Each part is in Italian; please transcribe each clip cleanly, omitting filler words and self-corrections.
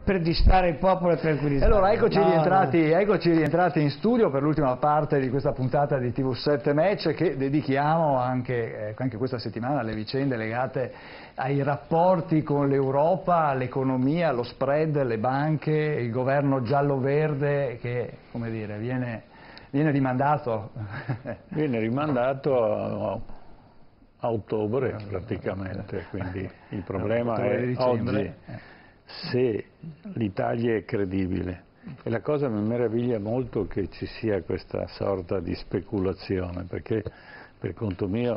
per distrarre il popolo e tranquillizzare. Allora eccoci rientrati in studio per l'ultima parte di questa puntata di TV7 Match, che dedichiamo anche questa settimana alle vicende legate ai rapporti con l'Europa, all'economia, allo spread, le banche, il governo giallo-verde che, come dire, viene rimandato. Viene rimandato a ottobre praticamente, quindi il problema è oggi se l'Italia è credibile. E la cosa mi meraviglia molto che ci sia questa sorta di speculazione, perché per conto mio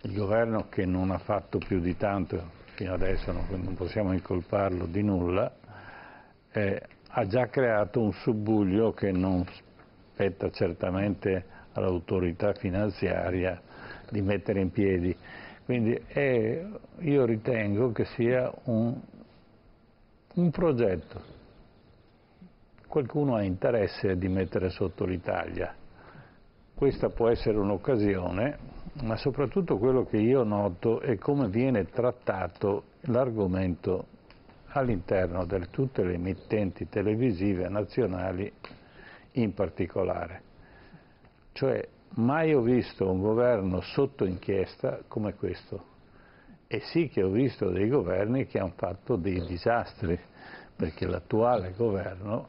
il governo, che non ha fatto più di tanto fino adesso, non possiamo incolparlo di nulla, ha già creato un subbuglio che non spetta certamente all'autorità finanziaria di mettere in piedi. Quindi io ritengo che sia un progetto. Qualcuno ha interesse di mettere sotto l'Italia. Questa può essere un'occasione, ma soprattutto quello che io noto è come viene trattato l'argomento all'interno di tutte le emittenti televisive nazionali in particolare. Cioè, mai ho visto un governo sotto inchiesta come questo. E sì che ho visto dei governi che hanno fatto dei disastri, perché l'attuale governo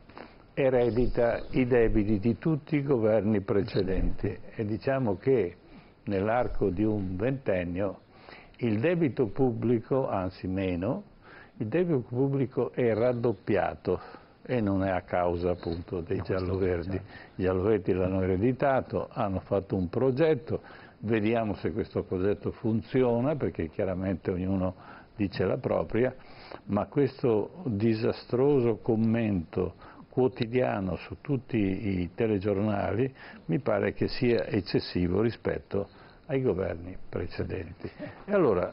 eredita i debiti di tutti i governi precedenti e diciamo che nell'arco di un ventennio il debito pubblico, anzi meno, il debito pubblico è raddoppiato e non è a causa appunto dei gialloverdi. I gialloverdi l'hanno ereditato, hanno fatto un progetto, vediamo se questo progetto funziona, perché chiaramente ognuno dice la propria, ma questo disastroso commento quotidiano su tutti i telegiornali mi pare che sia eccessivo rispetto ai governi precedenti. E allora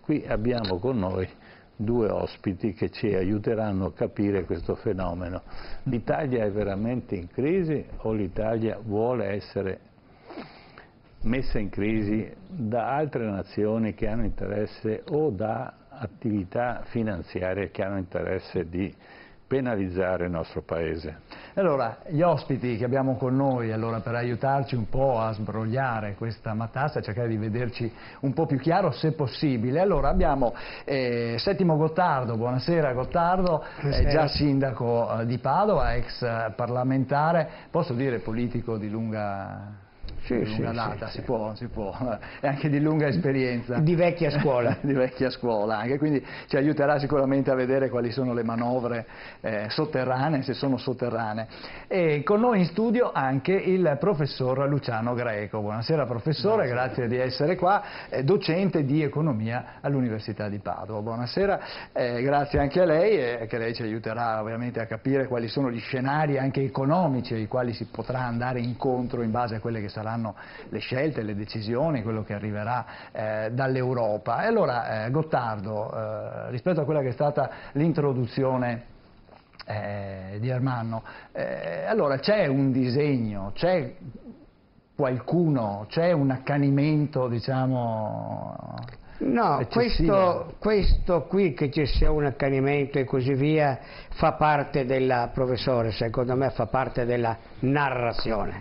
qui abbiamo con noi due ospiti che ci aiuteranno a capire questo fenomeno. L'Italia è veramente in crisi o l'Italia vuole essere messa in crisi da altre nazioni che hanno interesse o da attività finanziarie che hanno interesse di penalizzare il nostro Paese? Allora, gli ospiti che abbiamo con noi, allora, per aiutarci un po' a sbrogliare questa matassa, cercare di vederci un po' più chiaro se possibile. Allora, abbiamo Settimo Gottardo. Buonasera Gottardo, già sindaco di Padova, ex parlamentare, posso dire politico di lunga... data, sì. Si può, e anche di lunga esperienza. Di vecchia scuola. Di vecchia scuola anche, quindi ci aiuterà sicuramente a vedere quali sono le manovre sotterranee, se sono sotterranee. E con noi in studio anche il professor Luciano Greco. Buonasera professore, grazie di essere qua, docente di economia all'Università di Padova. Buonasera, grazie anche a lei, che lei ci aiuterà ovviamente a capire quali sono gli scenari anche economici ai quali si potrà andare incontro in base a quelle che saranno le scelte, le decisioni, quello che arriverà dall'Europa. E allora Gottardo, rispetto a quella che è stata l'introduzione di Ermanno, allora c'è un disegno, c'è qualcuno, c'è un accanimento, diciamo... No, questo qui che ci sia un accanimento e così via fa parte della, professore, secondo me fa parte della narrazione.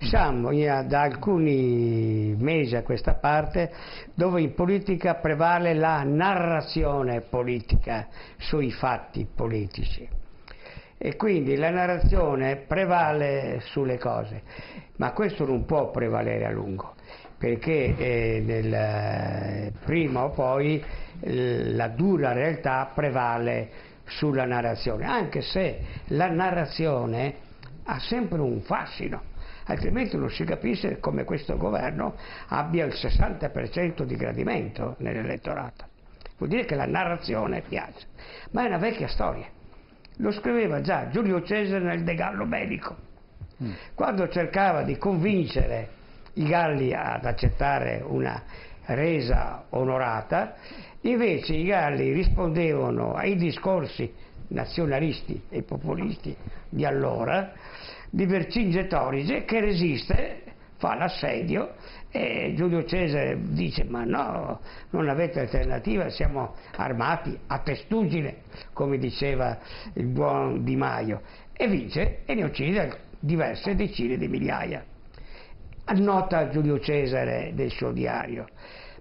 Siamo da alcuni mesi a questa parte dove in politica prevale la narrazione politica sui fatti politici e quindi la narrazione prevale sulle cose, ma questo non può prevalere a lungo, perché prima o poi la dura realtà prevale sulla narrazione, anche se la narrazione ha sempre un fascino, altrimenti non si capisce come questo governo abbia il 60% di gradimento nell'elettorato. Vuol dire che la narrazione piace, ma è una vecchia storia. Lo scriveva già Giulio Cesare nel De Gallo Bellico, quando cercava di convincere i Galli ad accettare una resa onorata, invece i Galli rispondevano ai discorsi nazionalisti e populisti di allora di Vercingetorige, che resiste fa l'assedio e Giulio Cesare dice: ma no, non avete alternativa, siamo armati a testuggine, come diceva il buon Di Maio, e vince e ne uccide diverse decine di migliaia. Annota Giulio Cesare del suo diario: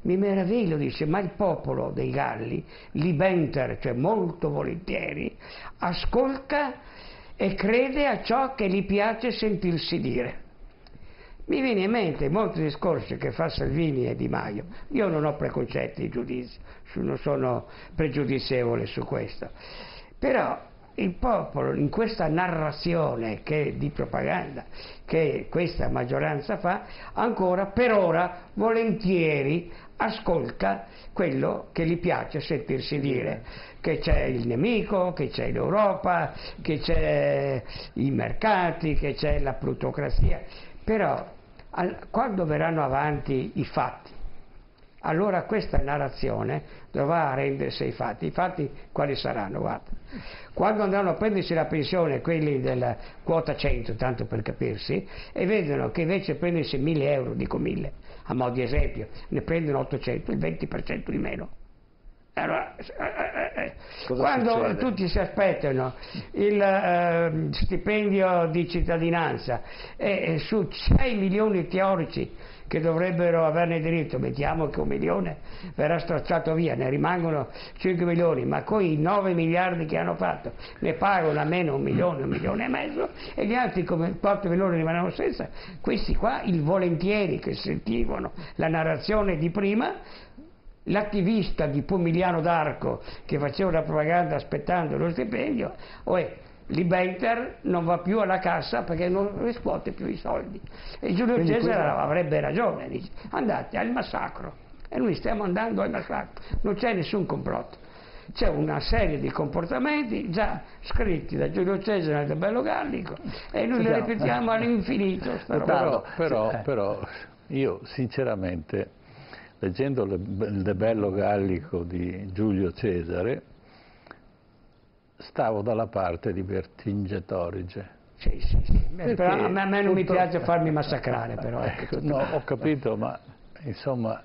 mi meraviglio, dice, ma il popolo dei Galli, libenter, cioè molto volentieri, ascolta e crede a ciò che gli piace sentirsi dire. Mi viene in mente molti discorsi che fa Salvini e Di Maio. Io non ho preconcetti, giudizi, non sono pregiudizievole su questo, però il popolo in questa narrazione di propaganda che questa maggioranza fa, ancora per ora volentieri ascolta quello che gli piace sentirsi dire, che c'è il nemico, che c'è l'Europa, che c'è i mercati, che c'è la plutocrazia. Però quando verranno avanti i fatti, allora questa narrazione dovrà rendersi ai fatti. I fatti quali saranno? Guarda, quando andranno a prendersi la pensione quelli della quota 100, tanto per capirsi, e vedono che invece prendersi 1.000 euro, dico 1.000 a mo' di esempio, ne prendono 800, il 20% di meno. Allora, quando succede? tutti si aspettano il stipendio di cittadinanza su 6 milioni teorici che dovrebbero averne diritto, mettiamo che 1 milione verrà stracciato via, ne rimangono 5 milioni, ma con i 9 miliardi che hanno fatto ne pagano almeno 1 milione e mezzo, e gli altri come 4 milioni rimarranno senza. Questi qua, il volentieri che sentivano la narrazione di prima, l'attivista di Pomigliano d'Arco che faceva la propaganda aspettando lo stipendio, Libenter non va più alla cassa perché non riscuote più i soldi. E Giulio Cesare avrebbe ragione, dice: andate al massacro, e noi stiamo andando al massacro, non c'è nessun complotto, c'è una serie di comportamenti già scritti da Giulio Cesare nel Bello Gallico e noi li ripetiamo all'infinito. Però io sinceramente, leggendo il Bello Gallico di Giulio Cesare, stavo dalla parte di Vercingetorige. Sì. Però a me non mi piace farmi massacrare, però. No, ho capito, ma insomma,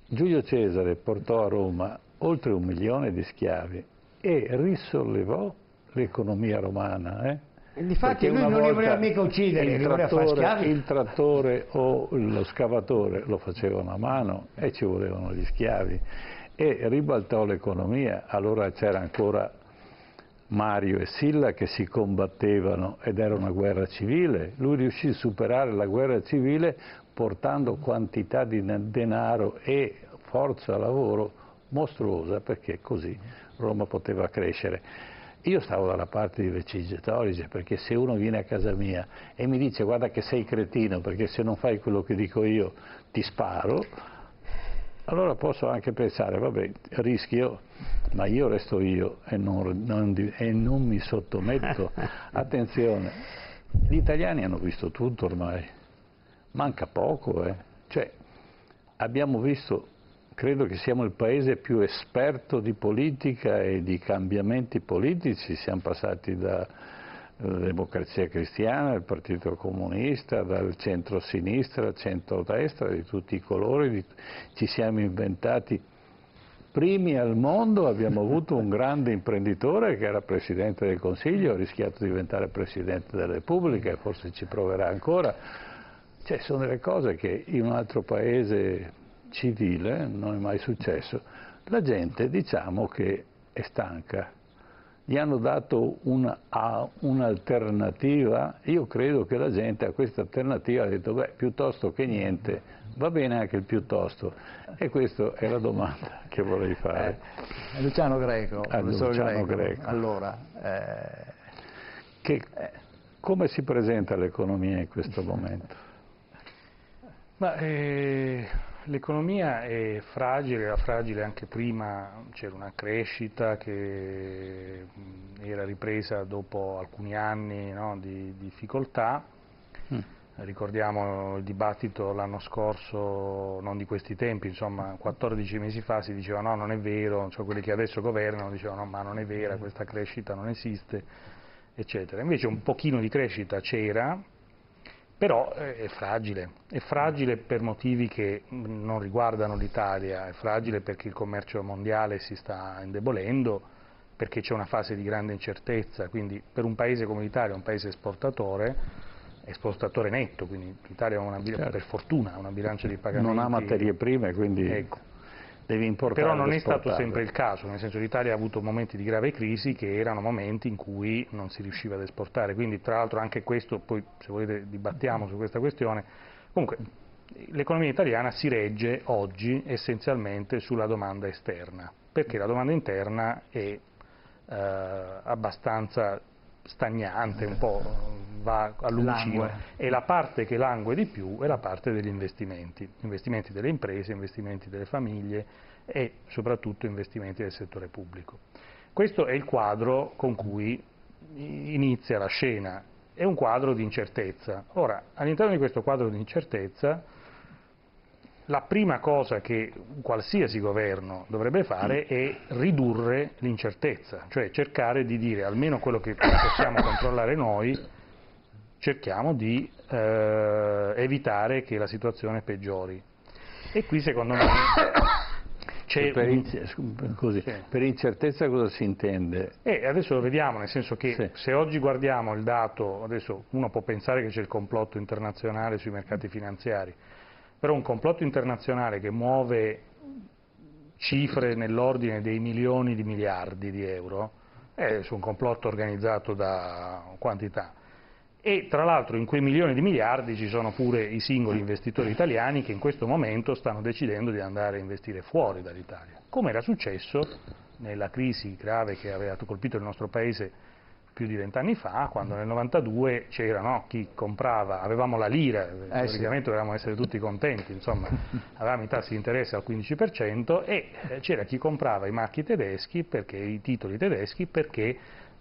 Giulio Cesare portò a Roma oltre 1 milione di schiavi e risollevò l'economia romana. Difatti lui non li voleva mica uccidere, li voleva fare schiavi. Il trattore o lo scavatore lo facevano a mano e ci volevano gli schiavi, e ribaltò l'economia. Allora c'era ancora Mario e Silla che si combattevano ed era una guerra civile. Lui riuscì a superare la guerra civile portando quantità di denaro e forza lavoro mostruosa, perché così Roma poteva crescere. Io stavo dalla parte di Vercingetorige, perché se uno viene a casa mia e mi dice: guarda che sei cretino, perché se non fai quello che dico io ti sparo, allora posso anche pensare: vabbè, rischio, ma io resto io e non mi sottometto. Attenzione, gli italiani hanno visto tutto ormai, manca poco, Cioè, abbiamo visto, credo che siamo il paese più esperto di politica e di cambiamenti politici. Siamo passati dalla Democrazia Cristiana, al Partito Comunista, dal centro-sinistra al centro-destra, di tutti i colori, ci siamo inventati. Primi al mondo abbiamo avuto un grande imprenditore che era Presidente del Consiglio, ha rischiato di diventare Presidente della Repubblica e forse ci proverà ancora. Cioè, sono delle cose che in un altro paese civile non è mai successo. La gente, diciamo che è stanca, gli hanno dato un'alternativa. Io credo che la gente a questa alternativa ha detto: beh, piuttosto che niente, va bene anche il piuttosto. E questa è la domanda che vorrei fare. Luciano Greco, professor Greco. Allora, come si presenta l'economia in questo momento? L'economia è fragile, era fragile anche prima, c'era una crescita che era ripresa dopo alcuni anni, no, di difficoltà. Ricordiamo il dibattito l'anno scorso, non di questi tempi, insomma 14 mesi fa si diceva: no, non è vero, cioè quelli che adesso governano dicevano: no, ma non è vera, questa crescita non esiste, eccetera. Invece un pochino di crescita c'era, Però è fragile per motivi che non riguardano l'Italia, è fragile perché il commercio mondiale si sta indebolendo, perché c'è una fase di grande incertezza, quindi per un paese come l'Italia, un paese esportatore netto, quindi l'Italia ha certo. per fortuna ha una bilancia di pagamenti. Non ha materie prime, quindi ecco. devi importare. Però non è stato sempre il caso, nel senso che l'Italia ha avuto momenti di grave crisi che erano momenti in cui non si riusciva ad esportare, quindi tra l'altro anche questo, poi se volete dibattiamo su questa questione. Comunque l'economia italiana si regge oggi essenzialmente sulla domanda esterna, perché la domanda interna è abbastanza stagnante, un po' va all'uncino, e la parte che langue di più è la parte degli investimenti delle imprese, investimenti delle famiglie e soprattutto investimenti del settore pubblico. Questo è il quadro con cui inizia la scena, è un quadro di incertezza. Ora, all'interno di questo quadro di incertezza, la prima cosa che qualsiasi governo dovrebbe fare è ridurre l'incertezza, cioè cercare di dire almeno quello che possiamo controllare noi, cerchiamo di evitare che la situazione peggiori. E qui secondo me c'è per incertezza cosa si intende? Adesso lo vediamo, nel senso che se oggi guardiamo il dato, adesso uno può pensare che c'è il complotto internazionale sui mercati finanziari, però un complotto internazionale che muove cifre nell'ordine dei milioni di miliardi di euro è su un complotto organizzato da quantità. E tra l'altro in quei milioni di miliardi ci sono pure i singoli investitori italiani che in questo momento stanno decidendo di andare a investire fuori dall'Italia, come era successo nella crisi grave che aveva colpito il nostro paese più di 20 anni fa, quando nel 92 c'era chi comprava, avevamo la lira, teoricamente dovevamo essere tutti contenti, insomma, avevamo i tassi di interesse al 15% e c'era chi comprava i marchi tedeschi, i titoli tedeschi, perché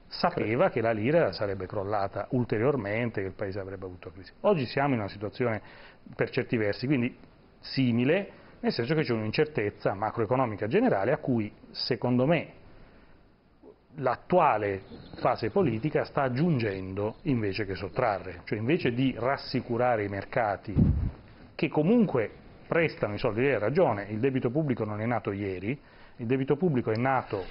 sapeva che la lira sarebbe crollata ulteriormente, che il paese avrebbe avuto crisi. Oggi siamo in una situazione per certi versi, quindi simile, nel senso che c'è un'incertezza macroeconomica generale a cui, secondo me, l'attuale fase politica sta aggiungendo invece che sottrarre, cioè invece di rassicurare i mercati che comunque prestano i soldi, lei ha ragione, il debito pubblico non è nato ieri, il debito pubblico è nato,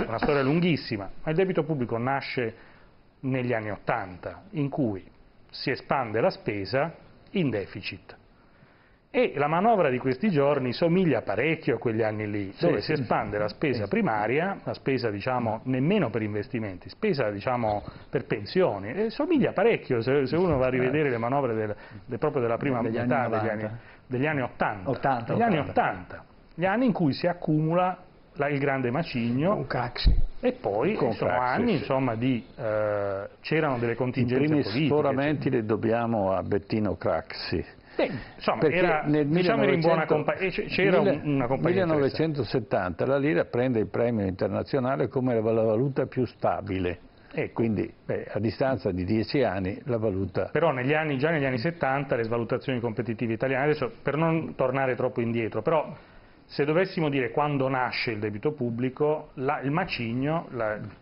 una storia lunghissima, ma il debito pubblico nasce negli anni '80 in cui si espande la spesa in deficit. E la manovra di questi giorni somiglia parecchio a quegli anni lì, dove si espande la spesa primaria, la spesa diciamo nemmeno per investimenti, spesa diciamo per pensioni, e somiglia parecchio se uno va a rivedere le manovre proprio della prima metà degli anni 80, gli anni in cui si accumula il grande macigno e poi sono anni insomma c'erano delle contingenze politiche. I primi sforamenti li dobbiamo a Bettino Craxi. Insomma, era in buona compagnia, c'era una compagnia. Nel 1970 la lira prende il premio internazionale come la valuta più stabile. Quindi a distanza di 10 anni la valuta. Però già negli anni 70 le svalutazioni competitive italiane, adesso per non tornare troppo indietro, però se dovessimo dire quando nasce il debito pubblico, il macigno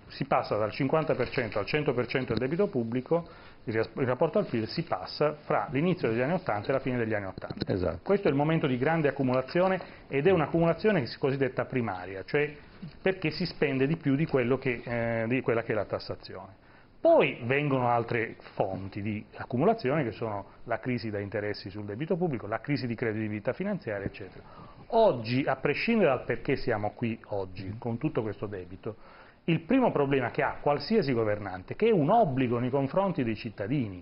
si passa dal 50% al 100% del debito pubblico, il rapporto al PIL si passa fra l'inizio degli anni 80 e la fine degli anni 80. Esatto. Questo è il momento di grande accumulazione ed è un'accumulazione cosiddetta primaria, cioè perché si spende di più di quella che è la tassazione. Poi vengono altre fonti di accumulazione che sono la crisi da interessi sul debito pubblico, la crisi di credibilità finanziaria, eccetera. Oggi, a prescindere dal perché siamo qui oggi, con tutto questo debito, il primo problema che ha qualsiasi governante, che è un obbligo nei confronti dei cittadini,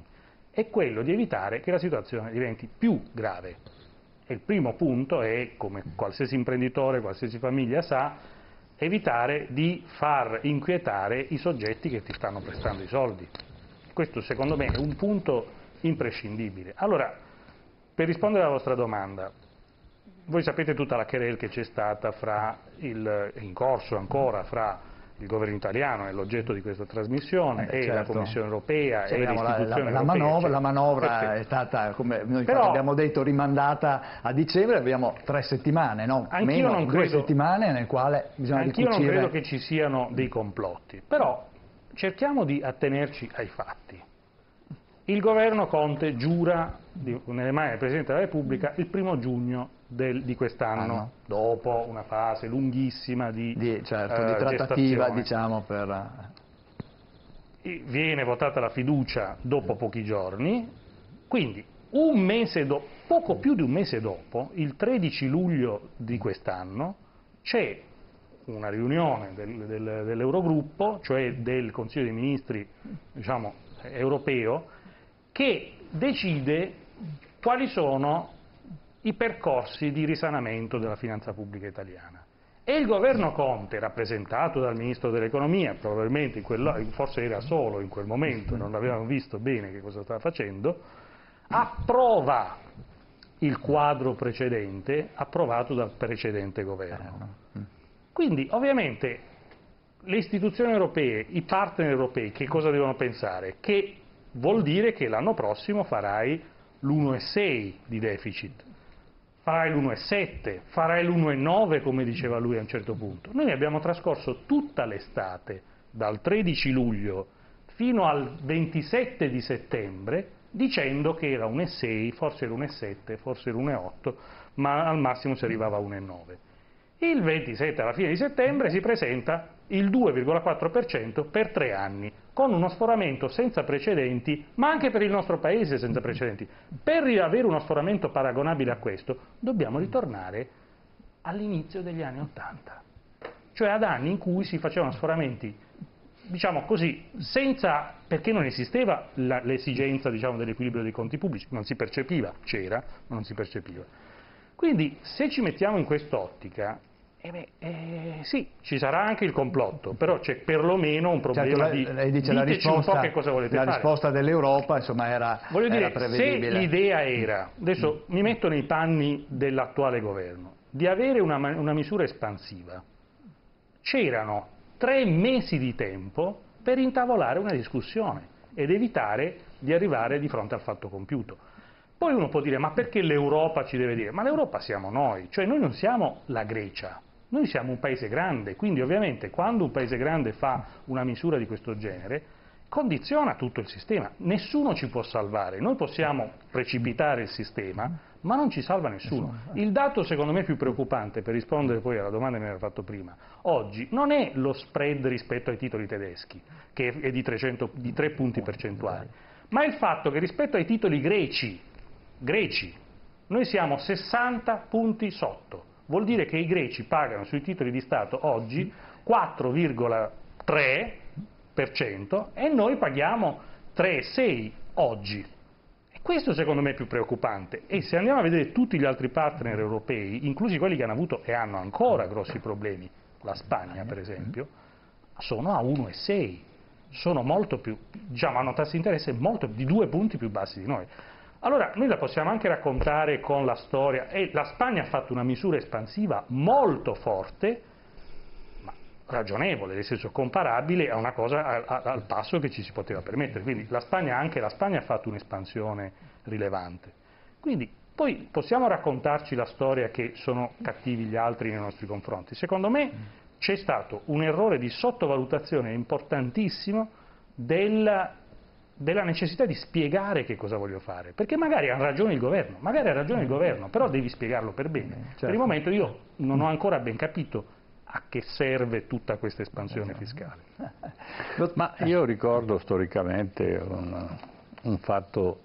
è quello di evitare che la situazione diventi più grave. E il primo punto è, come qualsiasi imprenditore, qualsiasi famiglia sa, evitare di far inquietare i soggetti che ti stanno prestando i soldi. Questo secondo me è un punto imprescindibile. Allora, per rispondere alla vostra domanda, voi sapete tutta la querelle che c'è stata in corso ancora fra il governo italiano, è l'oggetto di questa trasmissione, e la Commissione europea e le istituzioni europee. La manovra è stata, come noi abbiamo detto, rimandata a dicembre, abbiamo 3 settimane, no? Anch'io non credo, 2 settimane nel quale bisogna ricucire. Anch'io non credo che ci siano dei complotti, però cerchiamo di attenerci ai fatti. Il governo Conte giura nelle mani del Presidente della Repubblica il 1° giugno di quest'anno, dopo una fase lunghissima di trattativa, diciamo, Viene votata la fiducia dopo pochi giorni, quindi poco più di un mese dopo, il 13 luglio di quest'anno, c'è una riunione dell'Eurogruppo, cioè del Consiglio dei Ministri, diciamo, europeo, che decide quali sono i percorsi di risanamento della finanza pubblica italiana. E il governo Conte, rappresentato dal Ministro dell'Economia, probabilmente forse era solo in quel momento, non avevamo visto bene che cosa stava facendo, approva il quadro precedente approvato dal precedente governo. Quindi ovviamente le istituzioni europee, i partner europei, che cosa devono pensare? Che vuol dire che l'anno prossimo farai l'1,6 di deficit, farai l'1,7, farai l'1,9 come diceva lui a un certo punto. Noi abbiamo trascorso tutta l'estate, dal 13 luglio fino al 27 di settembre, dicendo che era 1,6, forse era 1,7, forse era 1,8, ma al massimo si arrivava a 1,9. Il 27, alla fine di settembre, si presenta il 2,4% per 3 anni, con uno sforamento senza precedenti, ma anche per il nostro Paese senza precedenti. Per avere uno sforamento paragonabile a questo, dobbiamo ritornare all'inizio degli anni '80, cioè ad anni in cui si facevano sforamenti, diciamo così, perché non esisteva l'esigenza, diciamo, dell'equilibrio dei conti pubblici, non si percepiva, c'era, ma non si percepiva. Quindi, se ci mettiamo in quest'ottica, sì, ci sarà anche il complotto, però c'è perlomeno un problema lei dice diteci un po' che cosa volete fare. La risposta dell'Europa, insomma, era prevedibile. Se l'idea era, adesso mi metto nei panni dell'attuale governo, di avere una misura espansiva, c'erano 3 mesi di tempo per intavolare una discussione ed evitare di arrivare di fronte al fatto compiuto. Poi uno può dire, ma perché l'Europa ci deve dire? Ma l'Europa siamo noi, cioè noi non siamo la Grecia. Noi siamo un paese grande, quindi ovviamente quando un paese grande fa una misura di questo genere, condiziona tutto il sistema. Nessuno ci può salvare, noi possiamo precipitare il sistema, ma non ci salva nessuno. Il dato secondo me più preoccupante, per rispondere poi alla domanda che mi era fatto prima, oggi non è lo spread rispetto ai titoli tedeschi, che è di 3 punti percentuali, ma è il fatto che rispetto ai titoli greci, noi siamo 60 punti sotto. Vuol dire che i greci pagano sui titoli di Stato oggi 4,3% e noi paghiamo 3,6% oggi. E questo secondo me è più preoccupante. E se andiamo a vedere tutti gli altri partner europei, inclusi quelli che hanno avuto e hanno ancora grossi problemi, la Spagna per esempio, sono a 1,6%. Sono molto più, diciamo, hanno tassi di interesse di 2 punti più bassi di noi. Allora, noi la possiamo anche raccontare con la storia, e la Spagna ha fatto una misura espansiva molto forte, ma ragionevole, nel senso comparabile a una cosa al passo che ci si poteva permettere. Quindi anche la Spagna ha fatto un'espansione rilevante. Quindi poi possiamo raccontarci la storia che sono cattivi gli altri nei nostri confronti. Secondo me c'è stato un errore di sottovalutazione importantissimo della necessità di spiegare che cosa voglio fare, perché magari ha ragione il governo, però devi spiegarlo per bene. Certo. Per il momento io non ho ancora ben capito a che serve tutta questa espansione fiscale. Ma io ricordo storicamente un fatto,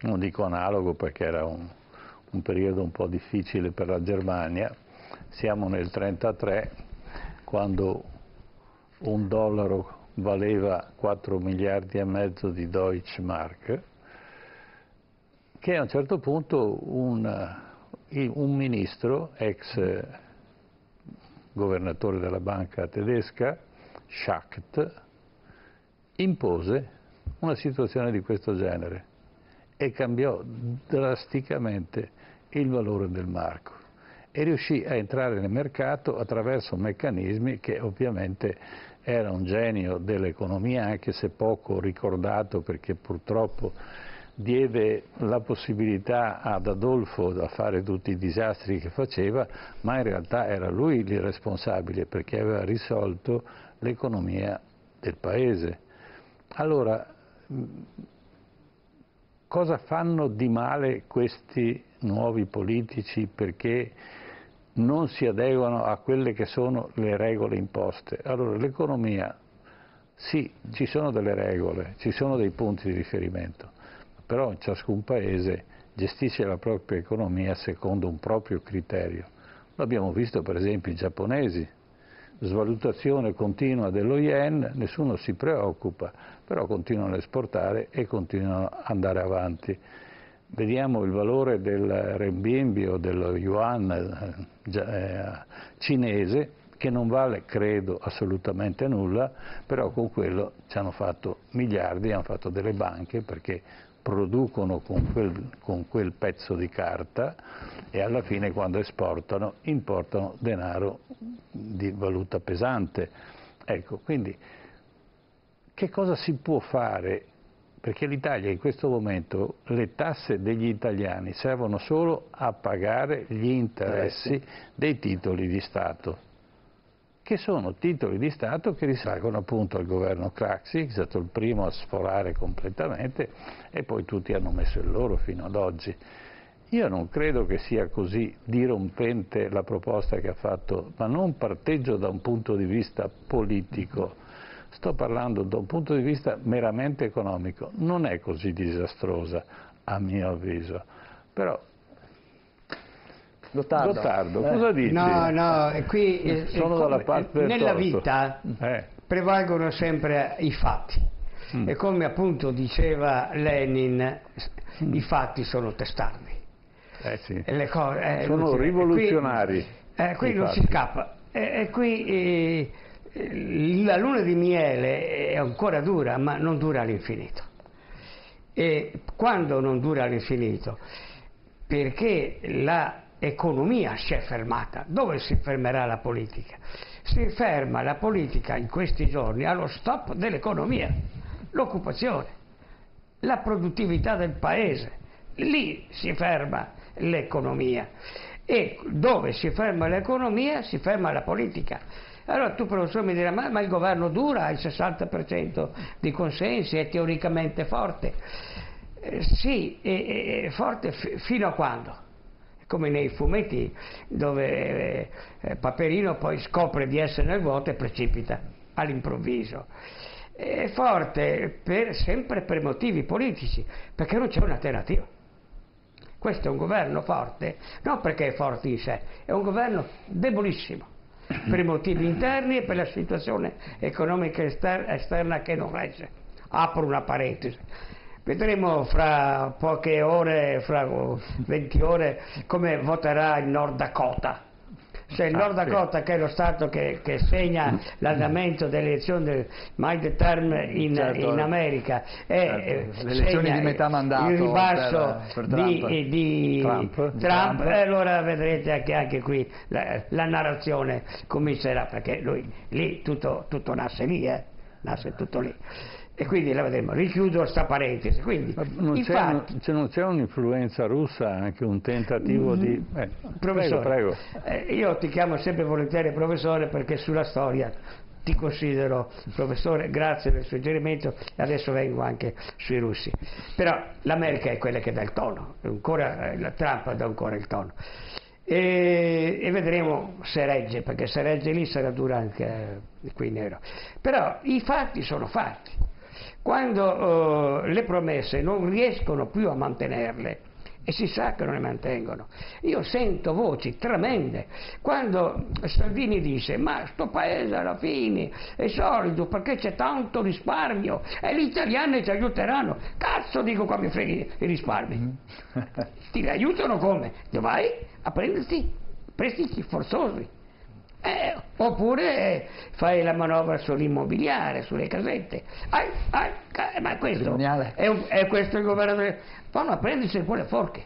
non dico analogo perché era un periodo un po' difficile per la Germania. Siamo nel 1933, quando un dollaro valeva 4 miliardi e mezzo di Deutsche Mark, che a un certo punto un ministro, ex governatore della banca tedesca, Schacht, impose una situazione di questo genere e cambiò drasticamente il valore del marco e riuscì a entrare nel mercato attraverso meccanismi che ovviamente era un genio dell'economia, anche se poco ricordato, perché purtroppo diede la possibilità ad Adolfo da fare tutti i disastri che faceva, ma in realtà era lui il responsabile perché aveva risolto l'economia del paese. Allora, cosa fanno di male questi nuovi politici perché non si adeguano a quelle che sono le regole imposte? Allora, l'economia, sì, ci sono delle regole, ci sono dei punti di riferimento, però ciascun paese gestisce la propria economia secondo un proprio criterio. L'abbiamo visto per esempio i giapponesi, svalutazione continua dello yen, nessuno si preoccupa, però continuano a esportare e continuano ad andare avanti. Vediamo il valore del renminbi o dello yuan cinese, che non vale, credo, assolutamente nulla, però con quello ci hanno fatto miliardi, hanno fatto delle banche perché producono con quel pezzo di carta e alla fine quando esportano importano denaro di valuta pesante. Ecco, quindi che cosa si può fare? Perché l'Italia in questo momento, le tasse degli italiani servono solo a pagare gli interessi dei titoli di Stato, che sono titoli di Stato che risalgono appunto al governo Craxi, che è stato il primo a sforare completamente, e poi tutti hanno messo il loro fino ad oggi. Io non credo che sia così dirompente la proposta che ha fatto, ma non parteggio da un punto di vista politico, sto parlando da un punto di vista meramente economico. Non è così disastrosa, a mio avviso, però... Gottardo, cosa dici? No, qui sono dalla parte del nella torto. vita prevalgono sempre i fatti e come appunto diceva Lenin, i fatti sono testardi. Sì. Le cose, sono rivoluzionari. Qui non si scappa. Qui la luna di miele è ancora dura, ma non dura all'infinito. E quando non dura all'infinito? Perché l'economia si è fermata. Dove si fermerà la politica? Si ferma la politica in questi giorni allo stop dell'economia, l'occupazione, la produttività del paese. Lì si ferma l'economia. E dove si ferma l'economia si ferma la politica. Allora tu professore mi dirai, ma il governo dura, ha il 60% di consensi, è teoricamente forte. Sì, è forte fino a quando? Come nei fumetti dove Paperino poi scopre di essere nel vuoto e precipita all'improvviso. È forte sempre per motivi politici, perché non c'è un'alternativa. Questo è un governo forte, non perché è forte in sé, è un governo debolissimo, per i motivi interni e per la situazione economica esterna che non regge. Apro una parentesi. Vedremo fra poche ore, fra 20 ore, come voterà il Nord Dakota. Se il Nord Dakota, che è lo Stato che segna l'andamento delle elezioni del Middle Term in America, e le elezioni di metà mandato il ribasso per di Trump, allora vedrete che anche qui la narrazione comincerà, perché lì tutto nasce lì, nasce tutto lì. E quindi la vedremo. Richiudo sta parentesi. Quindi, non c'è un'influenza russa, anche un tentativo di... Professore, prego. Io ti chiamo sempre volentieri professore perché sulla storia ti considero professore, grazie del suggerimento, e adesso vengo anche sui russi. Però l'America è quella che dà il tono, ancora Trump dà ancora il tono. E vedremo se regge, perché se regge lì sarà dura anche qui nero. Però i fatti sono fatti. Quando le promesse non riescono più a mantenerle, e si sa che non le mantengono, io sento voci tremende quando Salvini dice: ma sto paese alla fine è solido perché c'è tanto risparmio e gli italiani ci aiuteranno. Cazzo, dico, qua mi freghi i risparmi. Ti aiutano come? Vai a prenderti prestiti forzosi. Oppure fai la manovra sull'immobiliare, sulle casette. Ma questo è questo il governo. Vanno a prendersi con le forche.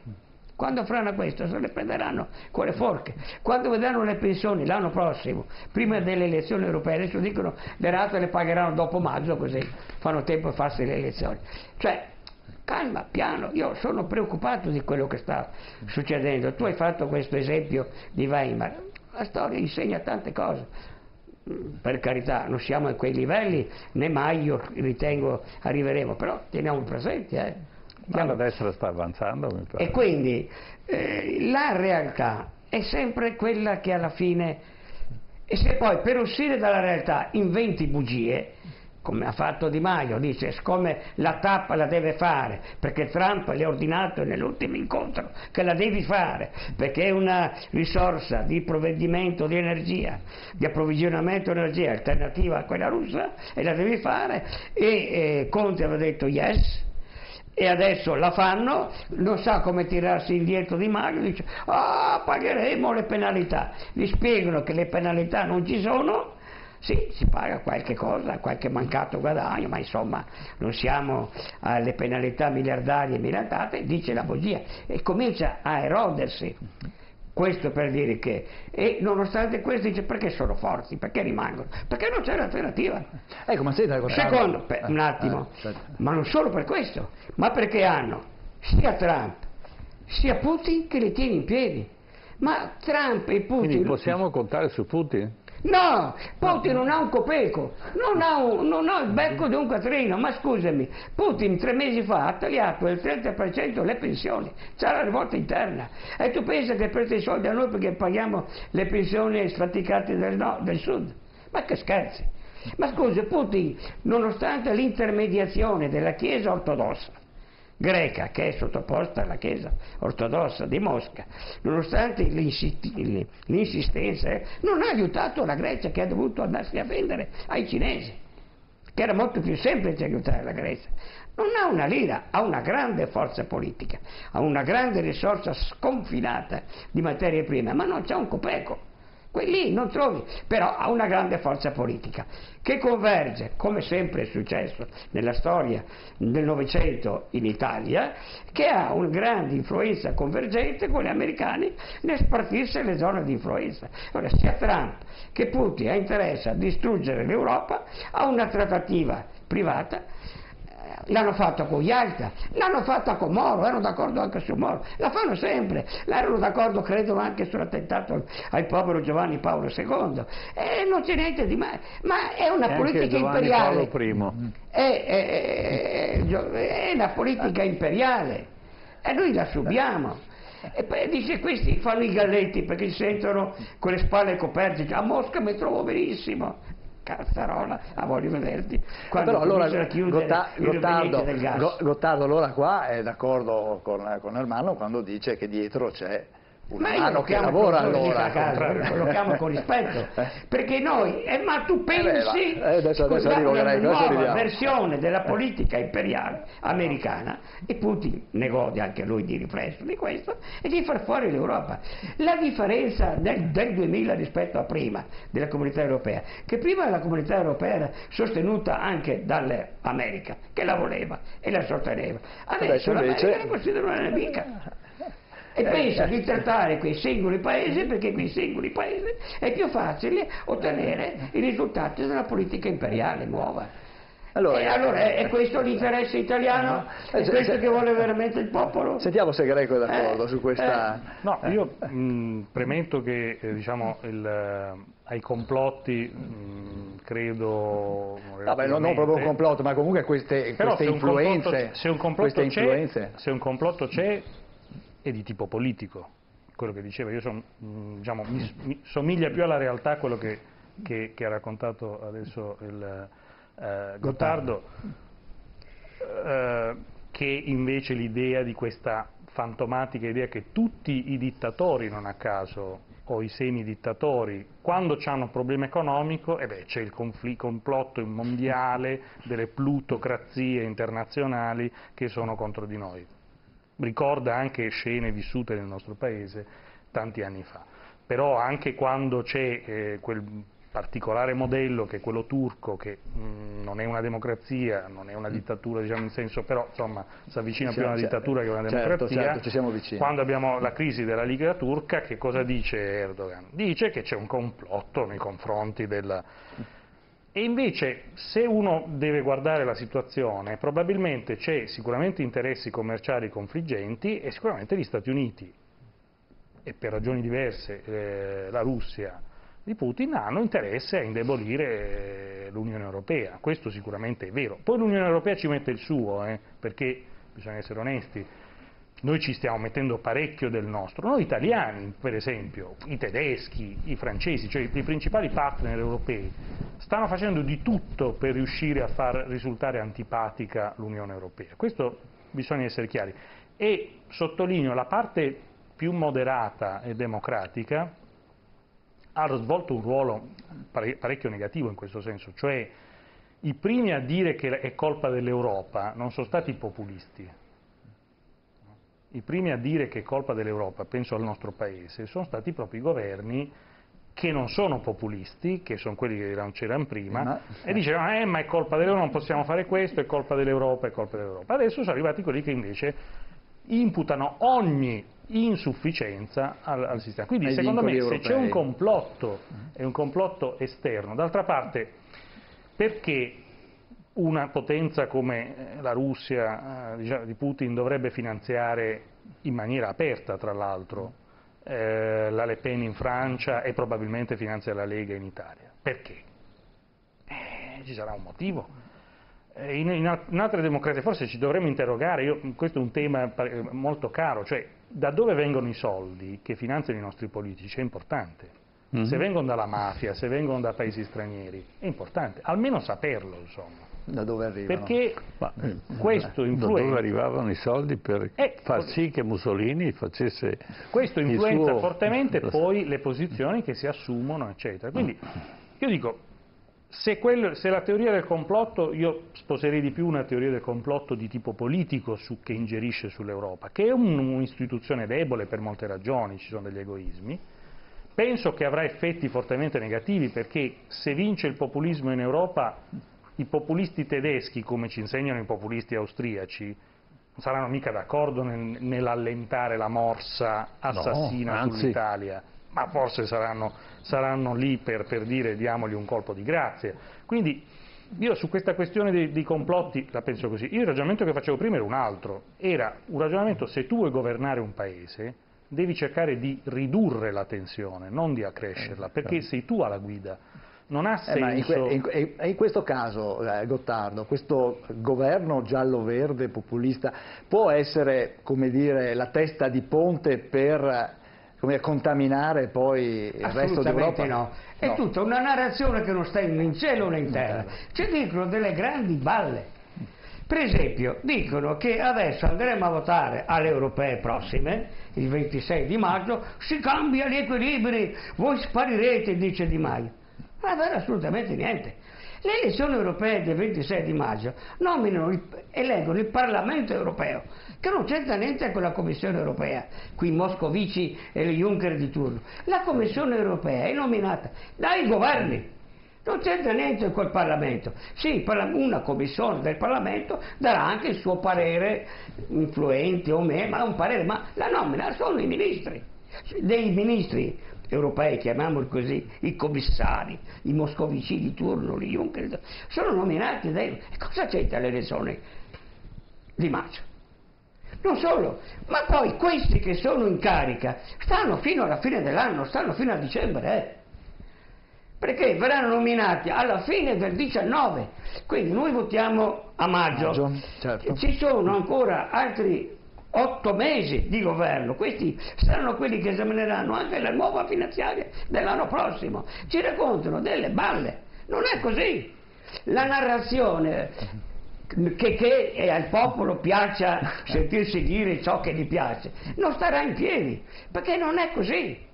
Quando faranno questo se le prenderanno con le forche. Quando vedranno le pensioni l'anno prossimo, prima delle elezioni europee, adesso dicono le rate le pagheranno dopo maggio, così fanno tempo a farsi le elezioni. Cioè, calma, piano, io sono preoccupato di quello che sta succedendo. Tu hai fatto questo esempio di Weimar. La storia insegna tante cose, per carità, non siamo a quei livelli, né mai io ritengo arriveremo, però teniamo presenti. Ma la destra sta avanzando, mi pare. E quindi la realtà è sempre quella che alla fine, e se poi per uscire dalla realtà inventi bugie, come ha fatto Di Maio, dice siccome la tappa la deve fare perché Trump le ha ordinato nell'ultimo incontro che la devi fare perché è una risorsa di provvedimento di energia, di approvvigionamento di energia alternativa a quella russa e la devi fare, e Conte aveva detto yes, e adesso la fanno, non sa come tirarsi indietro Di Maio, dice pagheremo le penalità, gli spiegano che le penalità non ci sono. Sì, si paga qualche cosa, qualche mancato guadagno, ma insomma non siamo alle penalità miliardarie miliardate, dice la bugia e comincia a erodersi. Questo per dire che, e nonostante questo dice perché sono forti, perché rimangono? Perché non c'è l'alternativa. Ecco, ma Secondo, un attimo, ma non solo per questo, ma perché hanno sia Trump sia Putin che li tiene in piedi. Ma Trump e Putin... Quindi possiamo contare su Putin? No, Putin non ha un copeco, non ha il becco di un quattrino, ma scusami, Putin 3 mesi fa ha tagliato il 30% le pensioni, c'è la rivolta interna, e tu pensi che presta i soldi a noi perché paghiamo le pensioni sfaticate del sud? Ma che scherzi! Ma scusa, Putin, nonostante l'intermediazione della Chiesa ortodossa greca, che è sottoposta alla Chiesa ortodossa di Mosca, nonostante l'insistenza, non ha aiutato la Grecia, che ha dovuto andarsi a vendere ai cinesi, che era molto più semplice aiutare la Grecia. Non ha una lira, ha una grande forza politica, ha una grande risorsa sconfinata di materie prime, ma non c'è un copeco. Lì non trovi, però ha una grande forza politica che converge, come sempre è successo nella storia del Novecento in Italia, che ha una grande influenza convergente con gli americani nel spartirsi le zone di influenza. Ora, sia Trump che Putin ha interesse a distruggere l'Europa, ha una trattativa privata. L'hanno fatto con Yalta, l'hanno fatta con Moro, erano d'accordo anche su Moro, la fanno sempre, erano d'accordo credo anche sull'attentato al povero Giovanni Paolo II, e non c'è niente di male, ma è una politica imperiale, è una politica imperiale e noi la subiamo. E poi dice questi fanno i galletti perché si sentono con le spalle coperte, a Mosca mi trovo benissimo. Cazzarola, voglio vederti quando però allora a chiudere Gottardo allora qua è d'accordo con Ermanno quando dice che dietro c'è una mano che lavora, allora lo chiamo con rispetto perché noi ma tu pensi adesso arrivo, una nuova versione della politica imperiale americana, e Putin ne gode anche lui di riflesso di questo, e di far fuori l'Europa. La differenza del 2000 rispetto a prima della comunità europea, che prima la comunità europea era sostenuta anche dall'America che la voleva e la sosteneva, adesso l'America la considera una nemica e pensa di trattare quei singoli paesi perché quei singoli paesi è più facile ottenere i risultati della politica imperiale nuova. Allora è questo l'interesse italiano? È questo che vuole veramente il popolo? Sentiamo se Greco è d'accordo su questa... No, io premetto che diciamo ai complotti credo... Vabbè, non proprio un complotto, ma comunque queste influenze... Se un complotto c'è è di tipo politico, quello che diceva, io diciamo, mi somiglia più alla realtà quello che ha raccontato adesso il Gottardo, che invece l'idea di questa fantomatica idea che tutti i dittatori, non a caso, o i semidittatori, quando hanno un problema economico, c'è il complotto mondiale delle plutocrazie internazionali che sono contro di noi. Ricorda anche scene vissute nel nostro paese tanti anni fa, però anche quando c'è quel particolare modello che è quello turco, che non è una democrazia, non è una dittatura diciamo in senso, però insomma si avvicina più a una dittatura che a una democrazia, certo, ci siamo vicini. Quando abbiamo la crisi della Liga turca, che cosa dice Erdogan? Dice che c'è un complotto nei confronti della... E invece se uno deve guardare la situazione, probabilmente c'è sicuramente interessi commerciali confliggenti e sicuramente gli Stati Uniti, e per ragioni diverse la Russia di Putin, hanno interesse a indebolire l'Unione Europea. Questo sicuramente è vero. Poi l'Unione Europea ci mette il suo, perché bisogna essere onesti, noi ci stiamo mettendo parecchio del nostro, noi italiani per esempio, i tedeschi, i francesi, cioè i principali partner europei, stanno facendo di tutto per riuscire a far risultare antipatica l'Unione Europea, questo bisogna essere chiari, e sottolineo la parte più moderata e democratica ha svolto un ruolo parecchio negativo in questo senso, cioè i primi a dire che è colpa dell'Europa non sono stati i populisti. I primi a dire che è colpa dell'Europa, penso al nostro paese, sono stati proprio i governi che non sono populisti, che sono quelli che c'erano prima, e dicevano ma è colpa dell'Europa, non possiamo fare questo, è colpa dell'Europa, è colpa dell'Europa. Adesso sono arrivati quelli che invece imputano ogni insufficienza al sistema. Quindi secondo me se c'è un complotto, è un complotto esterno. D'altra parte, perché una potenza come la Russia di Putin dovrebbe finanziare in maniera aperta, tra l'altro, la Le Pen in Francia e probabilmente finanzia la Lega in Italia? Perché? Ci sarà un motivo. In altre democrazie forse ci dovremmo interrogare, questo è un tema molto caro, cioè da dove vengono i soldi che finanziano i nostri politici è importante. Se vengono dalla mafia, se vengono da paesi stranieri, è importante, almeno saperlo, insomma. Da dove arrivano? Perché questo influenza... Da dove arrivavano i soldi per far sì che Mussolini facesse... Questo influenza fortemente poi le posizioni che si assumono, eccetera. Quindi io dico, se la teoria del complotto, io sposerei di più una teoria del complotto di tipo politico che ingerisce sull'Europa, che è un'istituzione debole per molte ragioni, ci sono degli egoismi. Penso che avrà effetti fortemente negativi, perché se vince il populismo in Europa, i populisti tedeschi, come ci insegnano i populisti austriaci, non saranno mica d'accordo nell'allentare la morsa assassina sull'Italia, ma forse saranno lì per dire diamogli un colpo di grazia. Quindi io su questa questione dei complotti la penso così. Io il ragionamento che facevo prima era un altro, era un ragionamento: se tu vuoi governare un paese devi cercare di ridurre la tensione, non di accrescerla, perché sei tu alla guida. Non ha senso... in questo caso, Gottardo, questo governo giallo-verde populista può essere, come dire, la testa di ponte per contaminare poi il resto d'Europa? No, è tutta una narrazione che non sta né in cielo né in terra. Ci dicono delle grandi balle. Per esempio, dicono che adesso andremo a votare alle europee prossime, il 26 di maggio, si cambia gli equilibri, voi sparirete, dice Di Maio. Non è vero assolutamente niente. Le elezioni europee del 26 di maggio eleggono il Parlamento europeo, che non c'entra niente con la Commissione europea, qui Moscovici e Juncker di turno. La Commissione europea è nominata dai governi, non c'entra niente col Parlamento. Sì, una commissione del Parlamento darà anche il suo parere, influente o meno, ma un parere, ma la nomina sono i ministri, dei ministri europei, chiamiamoli così, i commissari, i Moscovici di turno, gli Juncker, sono nominati dai... E cosa c'entra le elezioni di maggio? Non solo, ma poi questi che sono in carica stanno fino alla fine dell'anno, stanno fino a dicembre, perché verranno nominati alla fine del 19, quindi noi votiamo a maggio. Certo. Ci sono ancora altri 8 mesi di governo, questi saranno quelli che esamineranno anche la nuova finanziaria dell'anno prossimo. Ci raccontano delle balle, non è così. La narrazione che al popolo piaccia sentirsi dire ciò che gli piace non starà in piedi, perché non è così.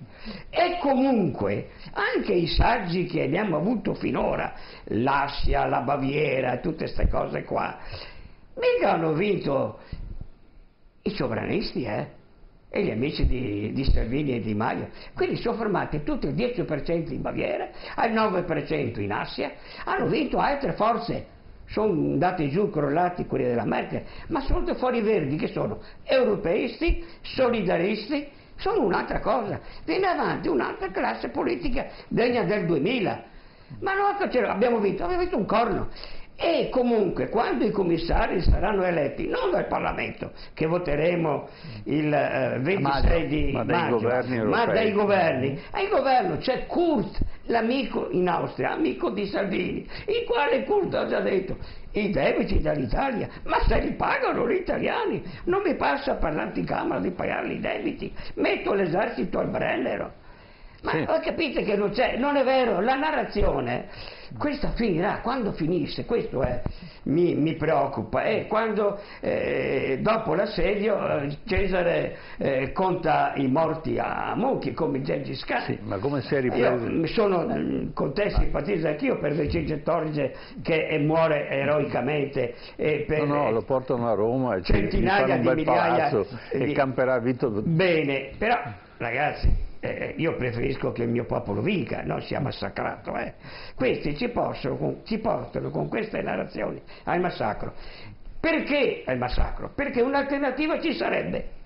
E comunque anche i saggi che abbiamo avuto finora, l'Assia, la Baviera, tutte queste cose qua, mica hanno vinto i sovranisti, e gli amici di Salvini e Di Maio. Quelli sono fermati tutti il 10% in Baviera, al 9% in Assia, hanno vinto altre forze, sono andati giù crollati quelli della Merkel, ma sono fuori i verdi che sono europeisti, solidaristi, sono un'altra cosa, viene avanti un'altra classe politica degna del 2000, ma no, abbiamo vinto un corno. E comunque quando i commissari saranno eletti non dal Parlamento, che voteremo il 26 di maggio, ma dai governi, al governo c'è Kurz l'amico in Austria, amico di Salvini, il quale Curto ha già detto i debiti dall'Italia, ma se li pagano gli italiani, non mi passa per l'anticamera di pagare i debiti, metto l'esercito al Brennero. Ma sì. Capite che non c'è, non è vero, la narrazione, questa finirà, quando finisce, questo mi preoccupa, è quando dopo l'assedio Cesare conta i morti a mucchi come Gengis Khan. Sì, ma come si è ripreso? Io sono con te simpatizzo anch'io per Vercingetorige che muore eroicamente. No, lo portano a Roma e centinaia gli fanno un di bel migliaia palazzo e camperà Vito. Bene, però ragazzi, io preferisco che il mio popolo vinca, non sia massacrato. Questi ci portano con queste narrazioni al massacro. Perché al massacro? Perché un'alternativa ci sarebbe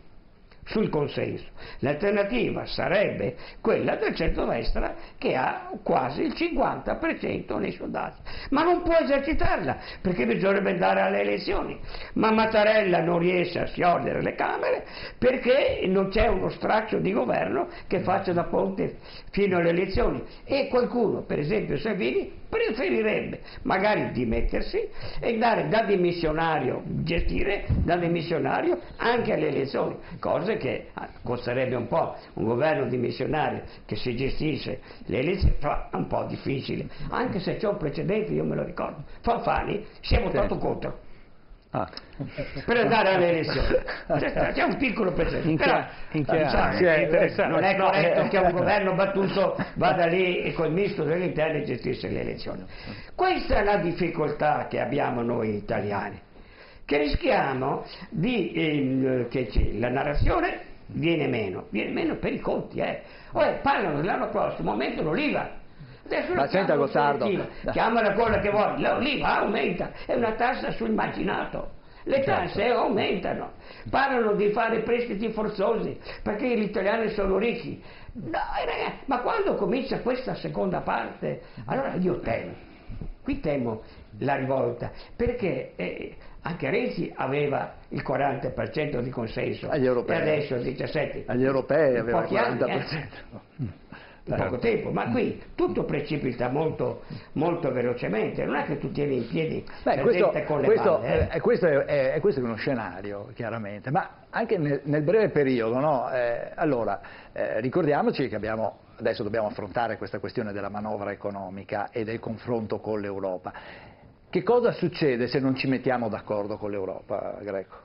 sul consenso. L'alternativa sarebbe quella del centrodestra che ha quasi il 50% nei sondaggi, ma non può esercitarla perché bisognerebbe andare alle elezioni. Ma Mattarella non riesce a sciogliere le Camere perché non c'è uno straccio di governo che faccia da ponte fino alle elezioni, e qualcuno, per esempio Salvini, preferirebbe magari dimettersi e andare da dimissionario, gestire da dimissionario anche alle elezioni, cose che costerebbe un po'. Un governo dimissionario che si gestisce le elezioni è un po' difficile, anche se c'è un precedente, io me lo ricordo, Fanfani si è votato contro per andare alle elezioni. C'è un piccolo precedente, non è corretto che un governo battuto vada lì e col ministro degli interni gestisce le elezioni. Questa è la difficoltà che abbiamo noi italiani, che rischiamo che la narrazione viene meno per i conti. Parlano dell'anno prossimo, aumentano l'IVA. Adesso ma senta Gottardo, chiamala quella che vuoi, l'IVA aumenta, è una tassa sul macinato, le tasse aumentano, parlano di fare prestiti forzosi perché gli italiani sono ricchi. No, ragazzi, ma quando comincia questa seconda parte, allora io temo la rivolta, perché anche Renzi aveva il 40% di consenso agli europei, e adesso il 17%. Agli europei aveva il 40%. Anni, in poco tempo, ma qui tutto precipita molto, molto velocemente, non è che tu tieni in piedi la gente con le palle. Questo è uno scenario, chiaramente, ma anche nel breve periodo, no? Allora, ricordiamoci che adesso dobbiamo affrontare questa questione della manovra economica e del confronto con l'Europa. Che cosa succede se non ci mettiamo d'accordo con l'Europa, Greco?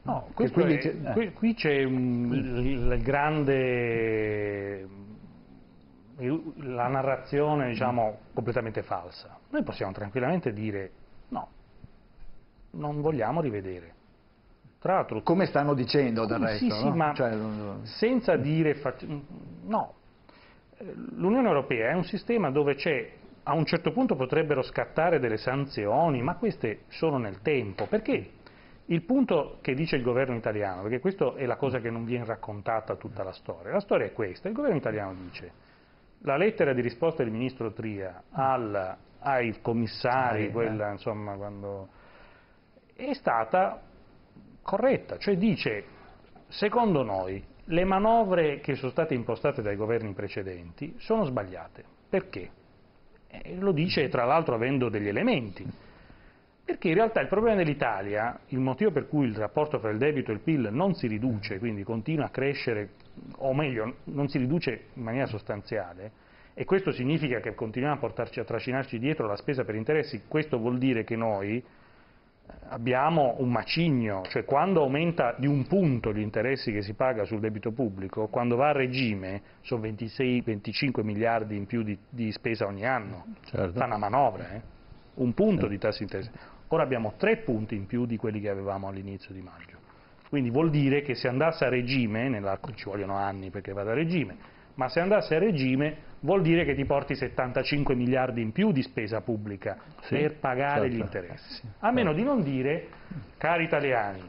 No, qui c'è il grande... la narrazione, diciamo, completamente falsa. Noi possiamo tranquillamente dire no, non vogliamo rivedere. Tra l'altro, come stanno dicendo del resto, sì, no? ma cioè, senza dire no. L'Unione Europea è un sistema dove a un certo punto potrebbero scattare delle sanzioni, ma queste sono nel tempo, perché il punto che dice il governo italiano, perché questa è la cosa che non viene raccontata tutta la storia è questa: il governo italiano dice: la lettera di risposta del ministro Tria ai commissari, quella, insomma, quando è stata corretta, cioè dice: secondo noi le manovre che sono state impostate dai governi precedenti sono sbagliate. Perché? Lo dice tra l'altro avendo degli elementi, perché in realtà il problema dell'Italia, il motivo per cui il rapporto fra il debito e il PIL non si riduce, quindi continua a crescere, o meglio non si riduce in maniera sostanziale, e questo significa che continuiamo a trascinarci dietro la spesa per interessi. Questo vuol dire che noi abbiamo un macigno, cioè quando aumenta di un punto gli interessi che si paga sul debito pubblico, quando va a regime sono 26-25 miliardi in più di spesa ogni anno. Certo. Fa una manovra, un punto di tassi di interesse. Ora abbiamo 3 punti in più di quelli che avevamo all'inizio di maggio. Quindi vuol dire che se andasse a regime, ci vogliono anni perché vada a regime, ma se andasse a regime vuol dire che ti porti 75 miliardi in più di spesa pubblica per pagare gli interessi. A meno di non dire: cari italiani,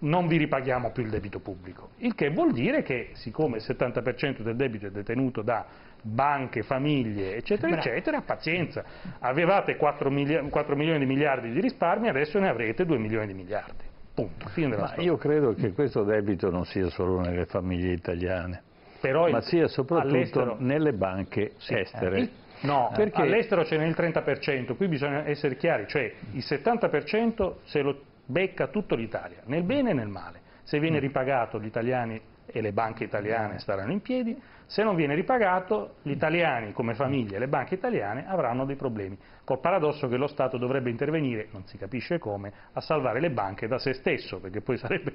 non vi ripaghiamo più il debito pubblico. Il che vuol dire che, siccome il 70% del debito è detenuto da banche, famiglie, eccetera, eccetera, pazienza. Avevate 4 milioni di miliardi di risparmi, adesso ne avrete 2 milioni di miliardi. Punto. Fine della storia. Io credo che questo debito non sia solo nelle famiglie italiane. però ma sia soprattutto nelle banche estere. No, perché all'estero ce n'è il 30%, qui bisogna essere chiari, cioè il 70% se lo becca tutto l'Italia, nel bene e nel male. Se viene ripagato gli italiani e le banche italiane staranno in piedi, se non viene ripagato gli italiani come famiglie e le banche italiane avranno dei problemi, col paradosso che lo Stato dovrebbe intervenire, non si capisce come, a salvare le banche da se stesso, perché poi sarebbe...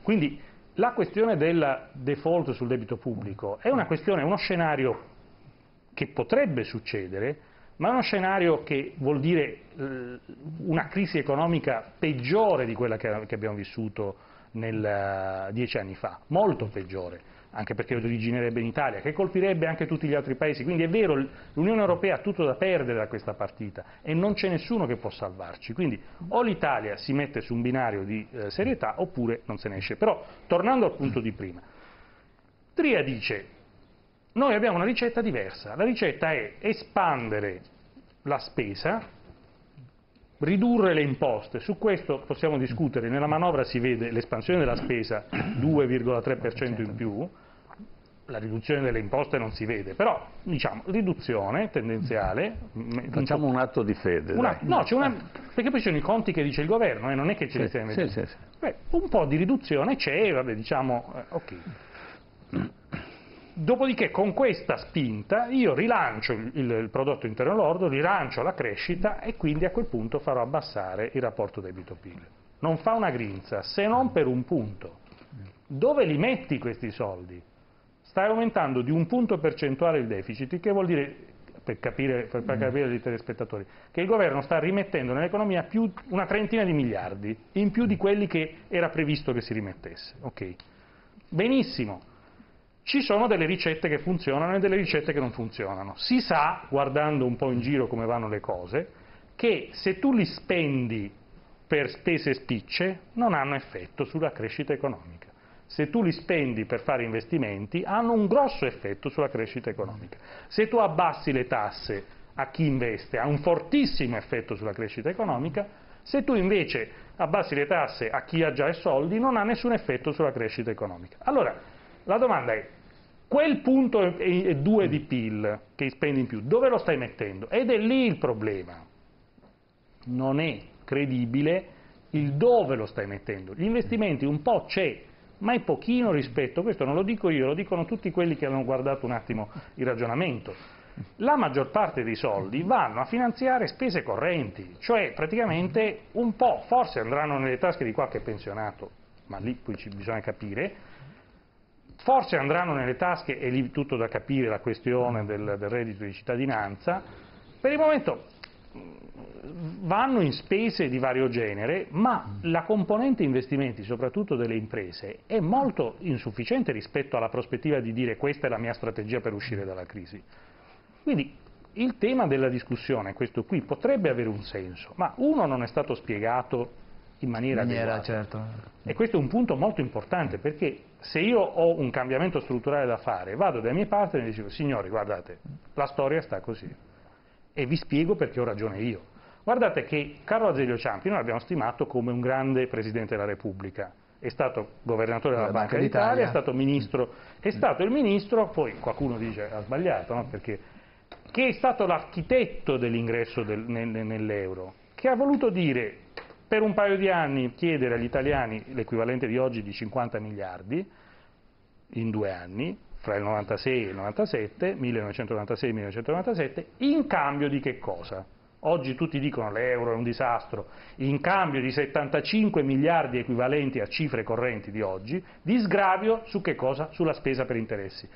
Quindi la questione del default sul debito pubblico è una questione, uno scenario che potrebbe succedere, ma è uno scenario che vuol dire una crisi economica peggiore di quella che abbiamo vissuto 10 anni fa, molto peggiore, anche perché originerebbe in Italia, che colpirebbe anche tutti gli altri paesi. Quindi è vero, l'Unione Europea ha tutto da perdere da questa partita e non c'è nessuno che può salvarci. Quindi o l'Italia si mette su un binario di serietà oppure non se ne esce. Però, tornando al punto di prima, Tria dice: noi abbiamo una ricetta diversa, la ricetta è espandere la spesa, ridurre le imposte. Su questo possiamo discutere, nella manovra si vede l'espansione della spesa 2,3% in più, la riduzione delle imposte non si vede, però diciamo riduzione tendenziale. Facciamo un atto di fede. No, perché poi ci sono i conti che dice il governo, non è che ce li stiamo mettendo. Beh, un po' di riduzione c'è, vabbè, diciamo, ok. Dopodiché con questa spinta io rilancio il prodotto interno lordo, rilancio la crescita e quindi a quel punto farò abbassare il rapporto debito-PIL. Non fa una grinza, se non per un punto. Dove li metti questi soldi? Stai aumentando di 1 punto percentuale il deficit, che vuol dire, per capire ai telespettatori, che il governo sta rimettendo nell'economia più una trentina di miliardi, in più di quelli che era previsto che si rimettesse. Ok, benissimo. Ci sono delle ricette che funzionano e delle ricette che non funzionano. Si sa, guardando un po' in giro come vanno le cose, che se tu li spendi per spese spicce non hanno effetto sulla crescita economica. Se tu li spendi per fare investimenti hanno un grosso effetto sulla crescita economica. Se tu abbassi le tasse a chi investe ha un fortissimo effetto sulla crescita economica. Se tu invece abbassi le tasse a chi ha già i soldi non ha nessun effetto sulla crescita economica. Allora, la domanda è: quel punto e 2 di PIL che spendi in più, dove lo stai mettendo? Ed è lì il problema. Non è credibile il dove lo stai mettendo. Gli investimenti un po' c'è, ma è pochino rispetto, questo non lo dico io, lo dicono tutti quelli che hanno guardato un attimo il ragionamento. La maggior parte dei soldi vanno a finanziare spese correnti, cioè praticamente un po', forse andranno nelle tasche di qualche pensionato, ma lì poi bisogna capire. Forse andranno nelle tasche, e lì tutto da capire, la questione del reddito di cittadinanza. Per il momento vanno in spese di vario genere, ma la componente investimenti, soprattutto delle imprese, è molto insufficiente rispetto alla prospettiva di dire: questa è la mia strategia per uscire dalla crisi. Quindi il tema della discussione, questo qui, potrebbe avere un senso, ma uno non è stato spiegato in maniera adeguata. Certo. E questo è un punto molto importante, perché se io ho un cambiamento strutturale da fare, vado dai miei partner e dico: signori, guardate, la storia sta così, e vi spiego perché ho ragione io. Guardate che Carlo Azeglio Ciampi noi l'abbiamo stimato come un grande Presidente della Repubblica, è stato governatore della Banca d'Italia, è stato ministro, è stato il ministro, poi qualcuno dice ha sbagliato, no? Perché che è stato l'architetto dell'ingresso nell'euro, che ha voluto dire per un paio di anni chiedere agli italiani l'equivalente di oggi di 50 miliardi in 2 anni, fra il 96 e il 97, 1996 e 1997, in cambio di che cosa? Oggi tutti dicono l'euro è un disastro, in cambio di 75 miliardi equivalenti a cifre correnti di oggi, di sgravio su che cosa? Sulla spesa per interessi.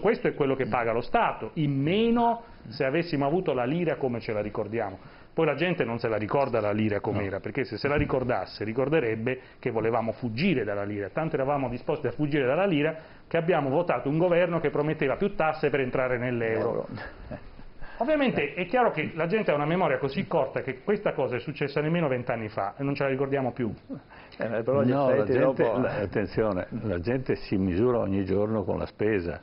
Questo è quello che paga lo Stato, in meno se avessimo avuto la lira come ce la ricordiamo. Poi la gente non se la ricorda la lira com'era, no, perché se la ricordasse ricorderebbe che volevamo fuggire dalla lira, tanto eravamo disposti a fuggire dalla lira che abbiamo votato un governo che prometteva più tasse per entrare nell'euro. Ovviamente è chiaro che la gente ha una memoria così corta che questa cosa è successa nemmeno 20 anni fa e non ce la ricordiamo più. No, attenzione, la gente si misura ogni giorno con la spesa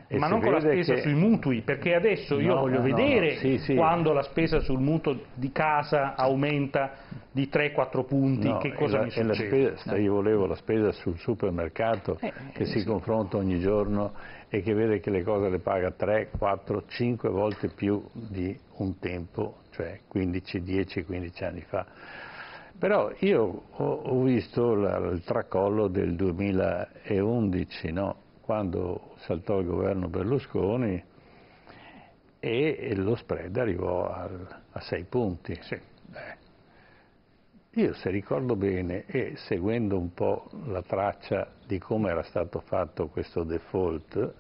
Ma non con la spesa sui mutui, perché adesso io voglio vedere quando la spesa sul mutuo di casa aumenta di 3-4 punti, che cosa mi succede? Io volevo la spesa sul supermercato che si confronta ogni giorno e che vede che le cose le paga 3, 4, 5 volte più di un tempo, cioè 10-15 anni fa. Però io ho visto il tracollo del 2011, no? Quando saltò il governo Berlusconi e lo spread arrivò a 6 punti. Sì. Io, se ricordo bene, e seguendo un po' la traccia di come era stato fatto questo default,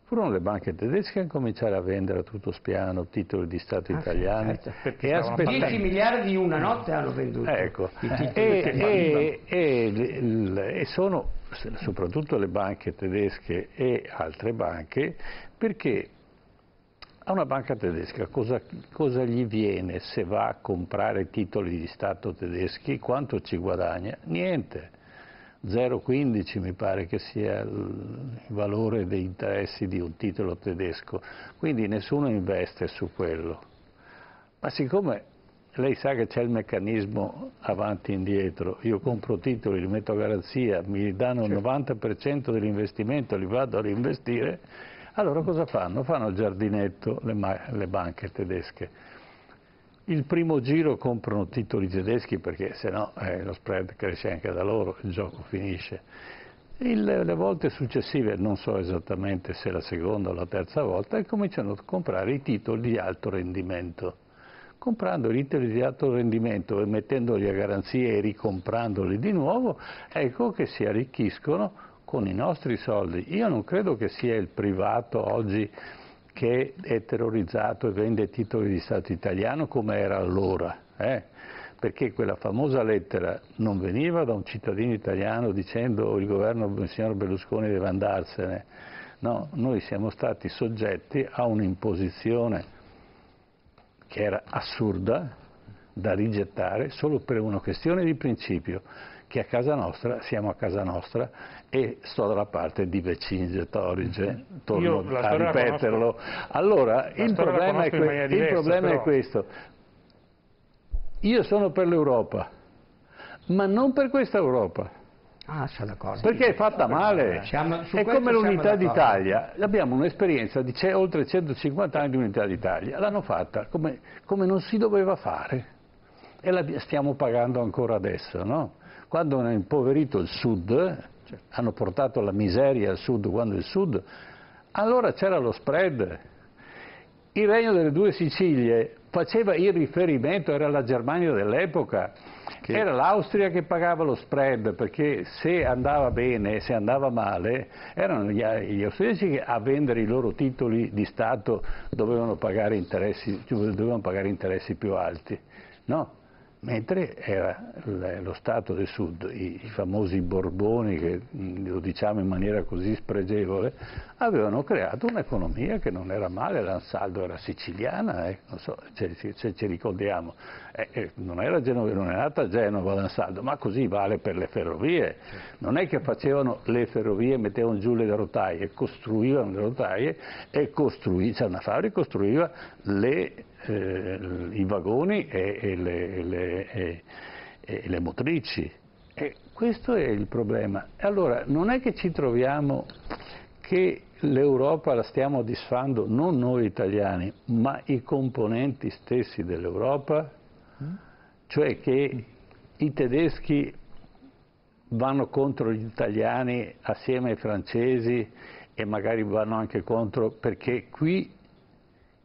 furono le banche tedesche a cominciare a vendere a tutto spiano titoli di Stato italiani e aspettare. 10 miliardi in una notte hanno venduto. Ecco, e sono soprattutto le banche tedesche e altre banche, perché a una banca tedesca cosa gli viene se va a comprare titoli di Stato tedeschi? Quanto ci guadagna? Niente. 0,15 mi pare che sia il valore dei interessi di un titolo tedesco, quindi nessuno investe su quello. Ma siccome lei sa che c'è il meccanismo avanti e indietro, io compro titoli, li metto a garanzia, mi danno il 90% dell'investimento, li vado a reinvestire, allora cosa fanno? Fanno il giardinetto le banche tedesche. Il primo giro comprano titoli tedeschi perché sennò lo spread cresce anche da loro, il gioco finisce. Le volte successive, non so esattamente se la seconda o la terza volta, cominciano a comprare i titoli di alto rendimento. Comprando i titoli di alto rendimento e mettendoli a garanzia e ricomprandoli di nuovo, ecco che si arricchiscono con i nostri soldi. Io non credo che sia il privato oggi che è terrorizzato e vende titoli di Stato italiano come era allora, perché quella famosa lettera non veniva da un cittadino italiano dicendo il governo del signor Berlusconi deve andarsene, no, noi siamo stati soggetti a un'imposizione che era assurda da rigettare solo per una questione di principio, che a casa nostra siamo a casa nostra e sto dalla parte di Vercingetorige, torno a ripeterlo. Allora, il problema è questo. Io sono per l'Europa, ma non per questa Europa. Sono d'accordo. Perché è fatta male. È come l'Unità d'Italia. Abbiamo un'esperienza di oltre 150 anni di Unità d'Italia. L'hanno fatta come non si doveva fare. E la stiamo pagando ancora adesso, no? Quando hanno impoverito il Sud, hanno portato la miseria al Sud, quando il Sud, allora c'era lo spread. Il Regno delle Due Sicilie faceva il riferimento, era la Germania dell'epoca, era l'Austria che pagava lo spread, perché se andava bene e se andava male, erano gli austriaci che a vendere i loro titoli di Stato dovevano pagare interessi più alti, no? Mentre era lo Stato del Sud, i famosi Borboni, che lo diciamo in maniera così spregevole, avevano creato un'economia che non era male, l'Ansaldo era siciliana, non so se ci ricordiamo, non era nata a Genova l'Ansaldo, ma così vale per le ferrovie, non è che facevano le ferrovie, mettevano giù le rotaie, costruivano le rotaie e c'è una fabbrica che costruiva i vagoni e le motrici. E questo è il problema. Allora, non è che ci troviamo che l'Europa la stiamo disfando, non noi italiani, ma i componenti stessi dell'Europa, cioè che i tedeschi vanno contro gli italiani assieme ai francesi e magari vanno anche contro, perché qui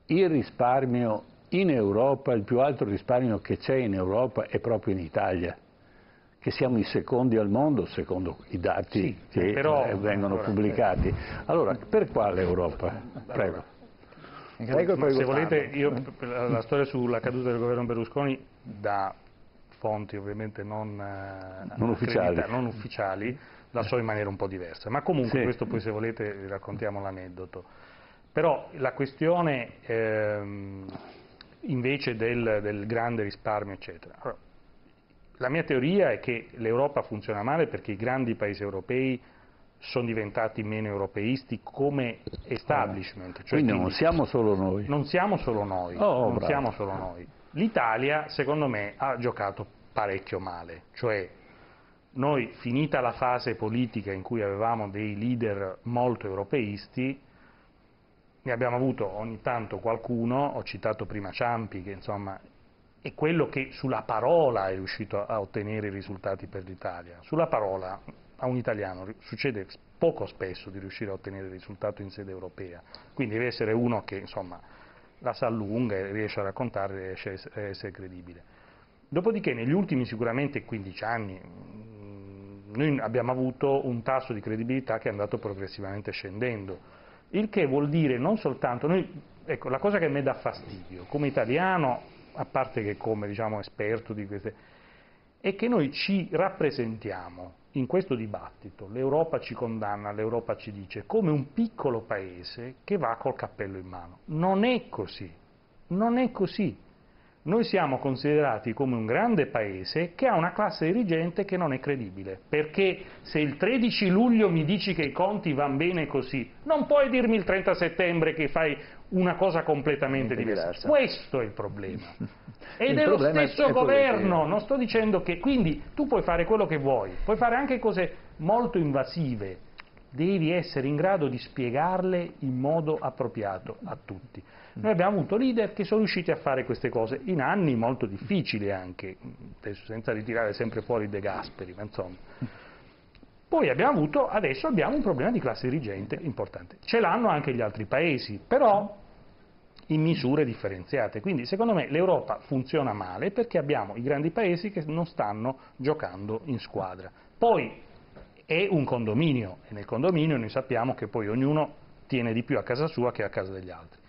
il risparmio in Europa, il più alto risparmio che c'è in Europa è proprio in Italia, che siamo i secondi al mondo secondo i dati che vengono pubblicati. Allora, per quale Europa? Prego. Se volete, io la storia sulla caduta del governo Berlusconi da fonti ovviamente non ufficiali la so in maniera un po' diversa, ma comunque questo poi se volete vi raccontiamo l'aneddoto. Però la questione invece del grande risparmio eccetera, allora, la mia teoria è che l'Europa funziona male perché i grandi paesi europei sono diventati meno europeisti come establishment. Cioè, quindi non siamo solo noi. Non siamo solo noi. Non siamo solo noi. L'Italia, secondo me, ha giocato parecchio male. Cioè, noi, finita la fase politica in cui avevamo dei leader molto europeisti, ne abbiamo avuto ogni tanto qualcuno, ho citato prima Ciampi, che insomma è quello che sulla parola è riuscito a ottenere i risultati per l'Italia. Sulla parola a un italiano succede poco spesso di riuscire a ottenere il risultato in sede europea, quindi deve essere uno che insomma la sa lunga e riesce a raccontare, riesce a essere credibile. Dopodiché negli ultimi sicuramente 15 anni noi abbiamo avuto un tasso di credibilità che è andato progressivamente scendendo, il che vuol dire non soltanto, ecco, la cosa che a me dà fastidio come italiano, a parte che come diciamo esperto di queste, è che noi ci rappresentiamo in questo dibattito, l'Europa ci condanna, l'Europa ci dice, come un piccolo paese che va col cappello in mano. Non è così, non è così. Noi siamo considerati come un grande paese che ha una classe dirigente che non è credibile, perché se il 13 luglio mi dici che i conti vanno bene così, non puoi dirmi il 30 settembre che fai una cosa completamente diversa. Questo è il problema. Ed è lo stesso governo, non sto dicendo che... Quindi tu puoi fare quello che vuoi, puoi fare anche cose molto invasive, devi essere in grado di spiegarle in modo appropriato a tutti. Noi abbiamo avuto leader che sono riusciti a fare queste cose in anni molto difficili anche, senza ritirare sempre fuori De Gasperi, ma insomma. Poi adesso abbiamo un problema di classe dirigente importante. Ce l'hanno anche gli altri paesi, però in misure differenziate. Quindi secondo me l'Europa funziona male perché abbiamo i grandi paesi che non stanno giocando in squadra. Poi è un condominio e nel condominio noi sappiamo che poi ognuno tiene di più a casa sua che a casa degli altri.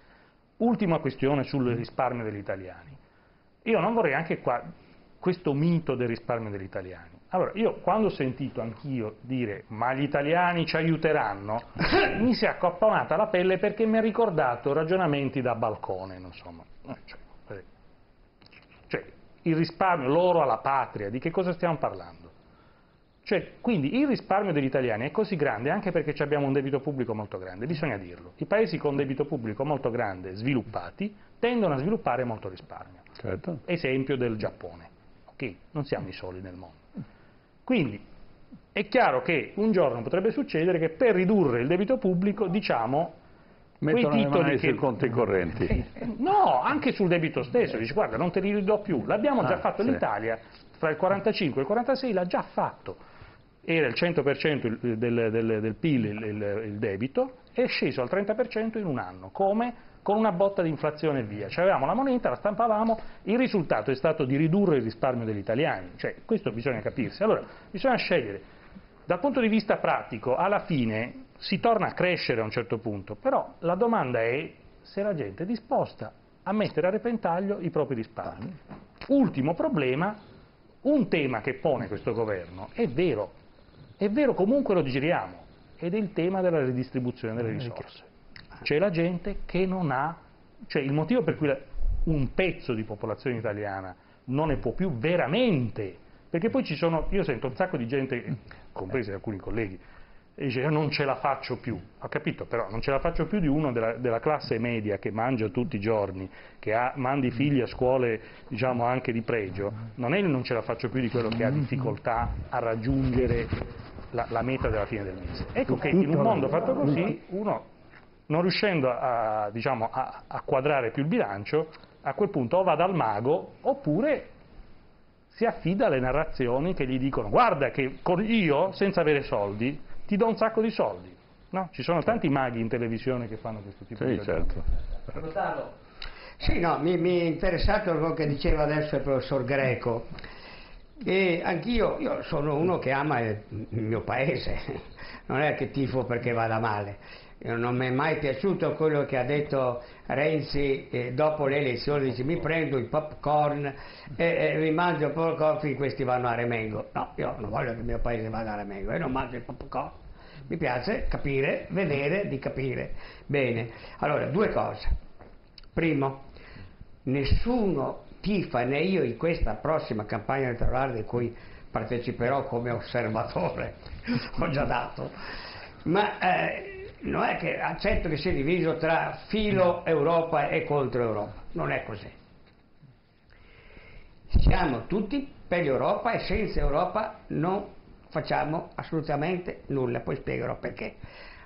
Ultima questione sul risparmio degli italiani. Io non vorrei anche qua questo mito del risparmio degli italiani. Allora, io quando ho sentito anch'io dire ma gli italiani ci aiuteranno, mi si è accapponata la pelle perché mi ha ricordato ragionamenti da balcone, insomma. Cioè, il risparmio, l'oro alla patria, di che cosa stiamo parlando? Cioè, quindi il risparmio degli italiani è così grande anche perché abbiamo un debito pubblico molto grande, bisogna dirlo. I paesi con debito pubblico molto grande, sviluppati, tendono a sviluppare molto risparmio. Certo. Esempio del Giappone. Ok? Non siamo i soli nel mondo. Quindi è chiaro che un giorno potrebbe succedere che per ridurre il debito pubblico, diciamo, mettono quei titoli le mani sui conti correnti. No, anche sul debito stesso, dici guarda non te li ridò più, l'abbiamo già fatto sì. l'Italia, fra il 45 e il 46 l'ha già fatto, era il 100% del PIL il debito, è sceso al 30% in un anno, come? Con una botta di inflazione e via, cioè avevamo la moneta, la stampavamo, il risultato è stato di ridurre il risparmio degli italiani, cioè questo bisogna capirsi. Allora bisogna scegliere, dal punto di vista pratico, alla fine si torna a crescere a un certo punto, però la domanda è se la gente è disposta a mettere a repentaglio i propri risparmi. Ultimo problema, un tema che pone questo governo, è vero comunque lo giriamo, ed è il tema della ridistribuzione delle risorse. C'è la gente che non ha, cioè il motivo per cui un pezzo di popolazione italiana non ne può più veramente, perché poi io sento un sacco di gente, compresi alcuni colleghi, e dice io non ce la faccio più, ho capito, però non ce la faccio più di uno della classe media che mangia tutti i giorni, che manda i figli a scuole diciamo anche di pregio, non è il non ce la faccio più di quello che ha difficoltà a raggiungere la meta della fine del mese. Ecco che in un mondo fatto così uno non riuscendo a quadrare più il bilancio, a quel punto o va dal mago oppure si affida alle narrazioni che gli dicono guarda che io senza avere soldi ti do un sacco di soldi. No? Ci sono tanti maghi in televisione che fanno questo tipo di cose. Certo. Sì, no, mi è interessato quello che diceva adesso il professor Greco. E anch'io sono uno che ama il mio paese, non è che tifo perché vada male. Non mi è mai piaciuto quello che ha detto Renzi dopo le elezioni, dice mi prendo il popcorn e mi mangio il popcorn finché questi vanno a Remengo. No, io non voglio che il mio paese vada a Remengo, io non mangio il popcorn, mi piace capire, vedere di capire bene. Allora, due cose. Primo, nessuno tifa, né io in questa prossima campagna elettorale di cui parteciperò come osservatore, ho già dato, Ma non è che accetto che sia diviso tra filo Europa e contro Europa, non è così. Siamo tutti per l'Europa e senza Europa non facciamo assolutamente nulla, poi spiegherò perché.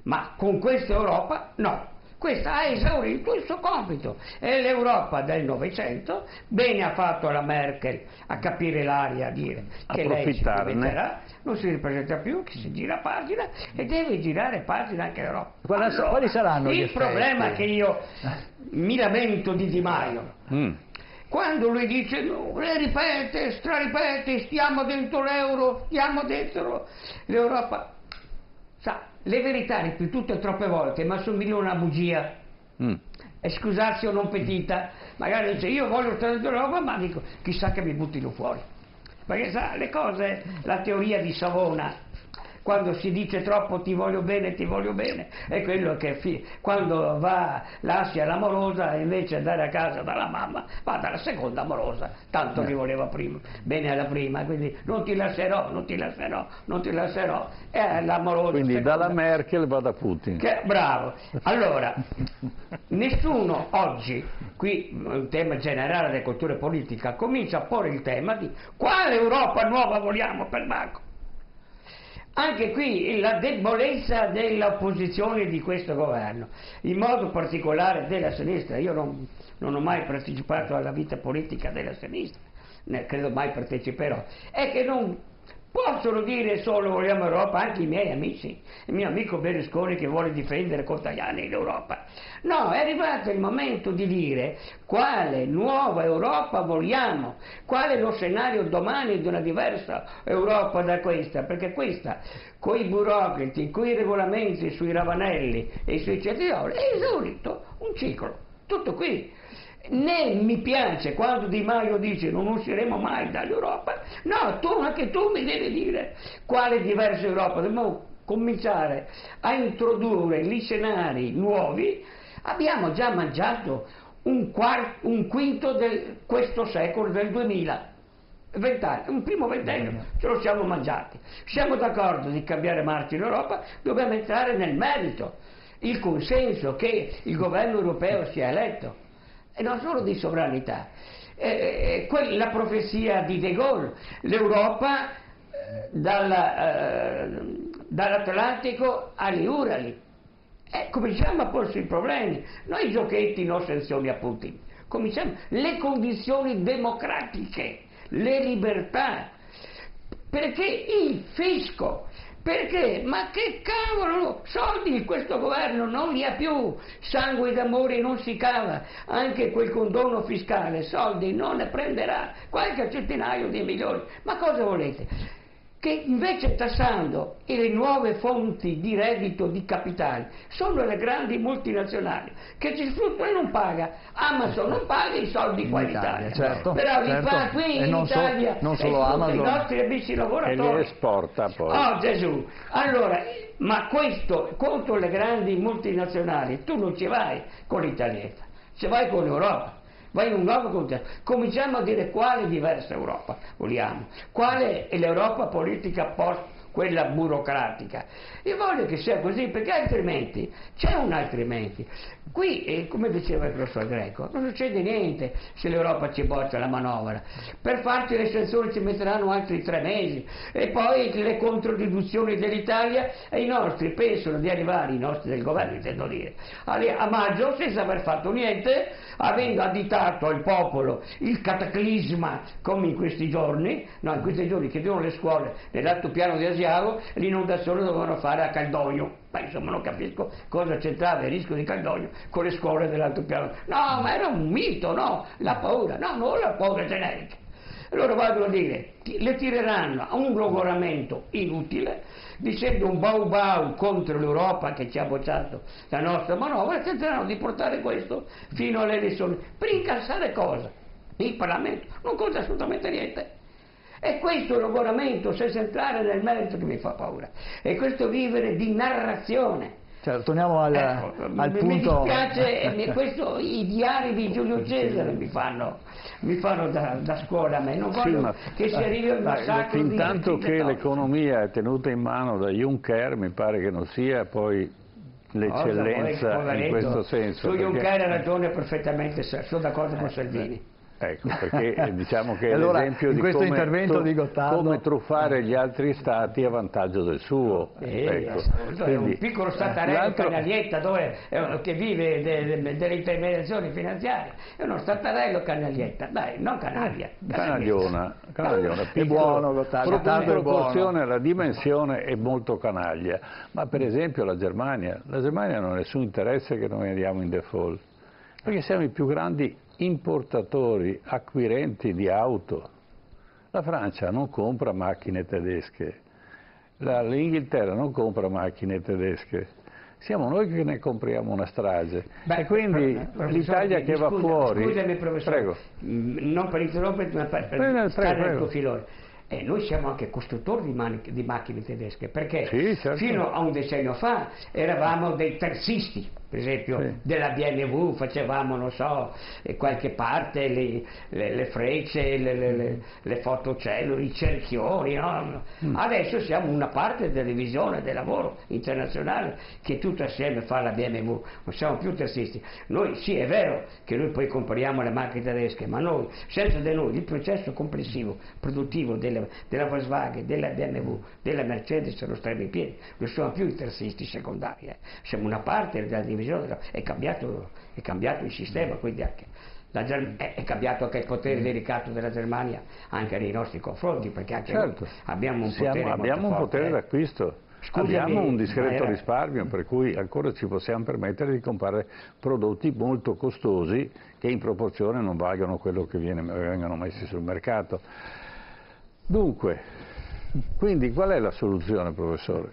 Ma con questa Europa no. Questa ha esaurito il suo compito. È l'Europa del Novecento, bene ha fatto la Merkel a capire l'aria, a dire che lei si rimetterà, non si ripresenta più, che si gira pagina e deve girare pagina anche l'Europa. Quali saranno gli il problema che io mi lamento di Di Maio, quando lui dice, no, ripete, straripete, stiamo dentro l'euro, stiamo dentro l'Europa, sa, le verità ripetute troppe volte ma sono una bugia. E scusarsi o non petita, magari dice io voglio stare dentro l'Europa, ma dico chissà che mi buttino fuori, perché sa, le cose, la teoria di Savona, quando si dice troppo ti voglio bene, è quello che quando va lascia l'amorosa e invece andare a casa dalla mamma va dalla seconda amorosa, tanto mi voleva prima, bene alla prima, quindi non ti lascerò, è l'amorosa. Quindi seconda. dalla Merkel va da Putin. Bravo, allora nessuno oggi, qui un tema generale della cultura politica, comincia a porre il tema di quale Europa nuova vogliamo per Marco. Anche qui la debolezza dell'opposizione di questo governo, in modo particolare della sinistra. Io non ho mai partecipato alla vita politica della sinistra, né credo mai parteciperò, è che non possono dire solo vogliamo Europa, anche i miei amici, il mio amico Berlusconi che vuole difendere con Tajani l'Europa. No, è arrivato il momento di dire quale nuova Europa vogliamo, qual è lo scenario domani di una diversa Europa da questa, perché questa, coi burocrati, coi regolamenti sui ravanelli e sui certificati, è esaurito un ciclo, tutto qui. Né mi piace quando Di Maio dice non usciremo mai dall'Europa, no, anche tu mi devi dire quale diversa Europa, dobbiamo cominciare a introdurre gli scenari nuovi. Abbiamo già mangiato un quinto di questo secolo, del 2000, 20 anni, un primo ventennio ce lo siamo mangiati. Siamo d'accordo di cambiare marcia in Europa, dobbiamo entrare nel merito, il consenso che il governo europeo sia eletto. E non solo di sovranità, la profezia di De Gaulle, l'Europa dall'Atlantico agli Urali. Cominciamo a porsi i problemi, non i giochetti, no sanzioni a Putin, cominciamo le condizioni democratiche, le libertà, perché il fisco. Perché? Ma che cavolo, soldi questo governo non li ha più, sangue d'amore non si cava, anche quel condono fiscale, soldi non ne prenderà, qualche centinaio di milioni, ma cosa volete? Che invece tassando le nuove fonti di reddito di capitali sono le grandi multinazionali che ci sfruttano e non paga. Amazon non paga i soldi qua in Italia, certo, però li certo. fa qui in Italia non solo Amazon, i nostri amici lavoratori e li esporta poi. Oh Gesù, allora, ma questo contro le grandi multinazionali tu non ci vai con l'italietta, ci vai con l'Europa. Vai in un nuovo contesto. Cominciamo a dire quale diversa Europa vogliamo, quale è l'Europa politica post quella burocratica. Io voglio che sia così, perché altrimenti c'è un altrimenti. Qui, come diceva il professor Greco, non succede niente se l'Europa ci boccia la manovra. Per farci le sanzioni ci metteranno altri 3 mesi e poi le controriduzioni dell'Italia e i nostri pensano di arrivare, i nostri del governo intendo dire, a maggio senza aver fatto niente, avendo additato al popolo il cataclisma come in questi giorni che dicono le scuole nell'alto piano di Asiago, l'inondazione dovevano fare a Caldogno. Ma insomma non capisco cosa c'entrava il rischio di Caldogno con le scuole dell'alto piano. No, ma era un mito, no, la paura, no, non la paura generica. Allora vado a dire, le tireranno a un logoramento inutile, dicendo un bau bau contro l'Europa che ci ha bocciato la nostra manovra, e tenteranno di portare questo fino alle elezioni. Per incassare cosa? Il Parlamento non conta assolutamente niente. E questo logoramento, senza entrare nel merito, che mi fa paura. E questo vivere di narrazione, Cioè, torniamo al punto... Mi dispiace, i diari di Giulio Cesare mi fanno da scuola a me, non voglio che si arrivi al massacro. Fin tanto che l'economia è tenuta in mano da Juncker, mi pare che non sia poi l'eccellenza in questo senso. Su Juncker ha ragione perfettamente, sono d'accordo con Salvini. Ecco, perché diciamo che è allora, l'esempio di come truffare gli altri stati a vantaggio del suo. Ecco. È un piccolo statarello canaglietta che vive delle intermediazioni finanziarie, è uno statarello canaglietta, dai, non canaglia. Canagliona, è buono Gottardo, in proporzione alla dimensione è molto canaglia, ma per esempio la Germania non ha nessun interesse che noi andiamo in default, perché siamo i più grandi importatori, acquirenti di auto. La Francia non compra macchine tedesche, l'Inghilterra non compra macchine tedesche, siamo noi che ne compriamo una strage. E quindi l'Italia che va fuori... Scusami professore, prego. Non per interromperti, ma per stare nel tuo filone. Noi siamo anche costruttori di macchine tedesche, perché sì, certo. Fino a un decennio fa eravamo dei terzisti, per esempio sì. Della BMW, facevamo, non so, qualche parte, le frecce, le fotocellule, i cerchioni, no? Adesso siamo una parte della divisione del lavoro internazionale che tutto assieme fa la BMW, non siamo più terzisti. Noi sì, è vero che noi poi compriamo le macchine tedesche, ma noi, senza di noi, il processo complessivo, produttivo della Volkswagen, della BMW, della Mercedes lo staremo in piedi, non siamo più i terzisti secondari, siamo una parte della divisione, è cambiato il sistema, quindi anche è cambiato anche il potere delicato della Germania anche nei nostri confronti, perché anche certo. noi abbiamo un potere d'acquisto. Abbiamo un discreto risparmio, per cui ancora ci possiamo permettere di comprare prodotti molto costosi che in proporzione non valgono quello che vengono messi sul mercato. Dunque, quindi qual è la soluzione, professore?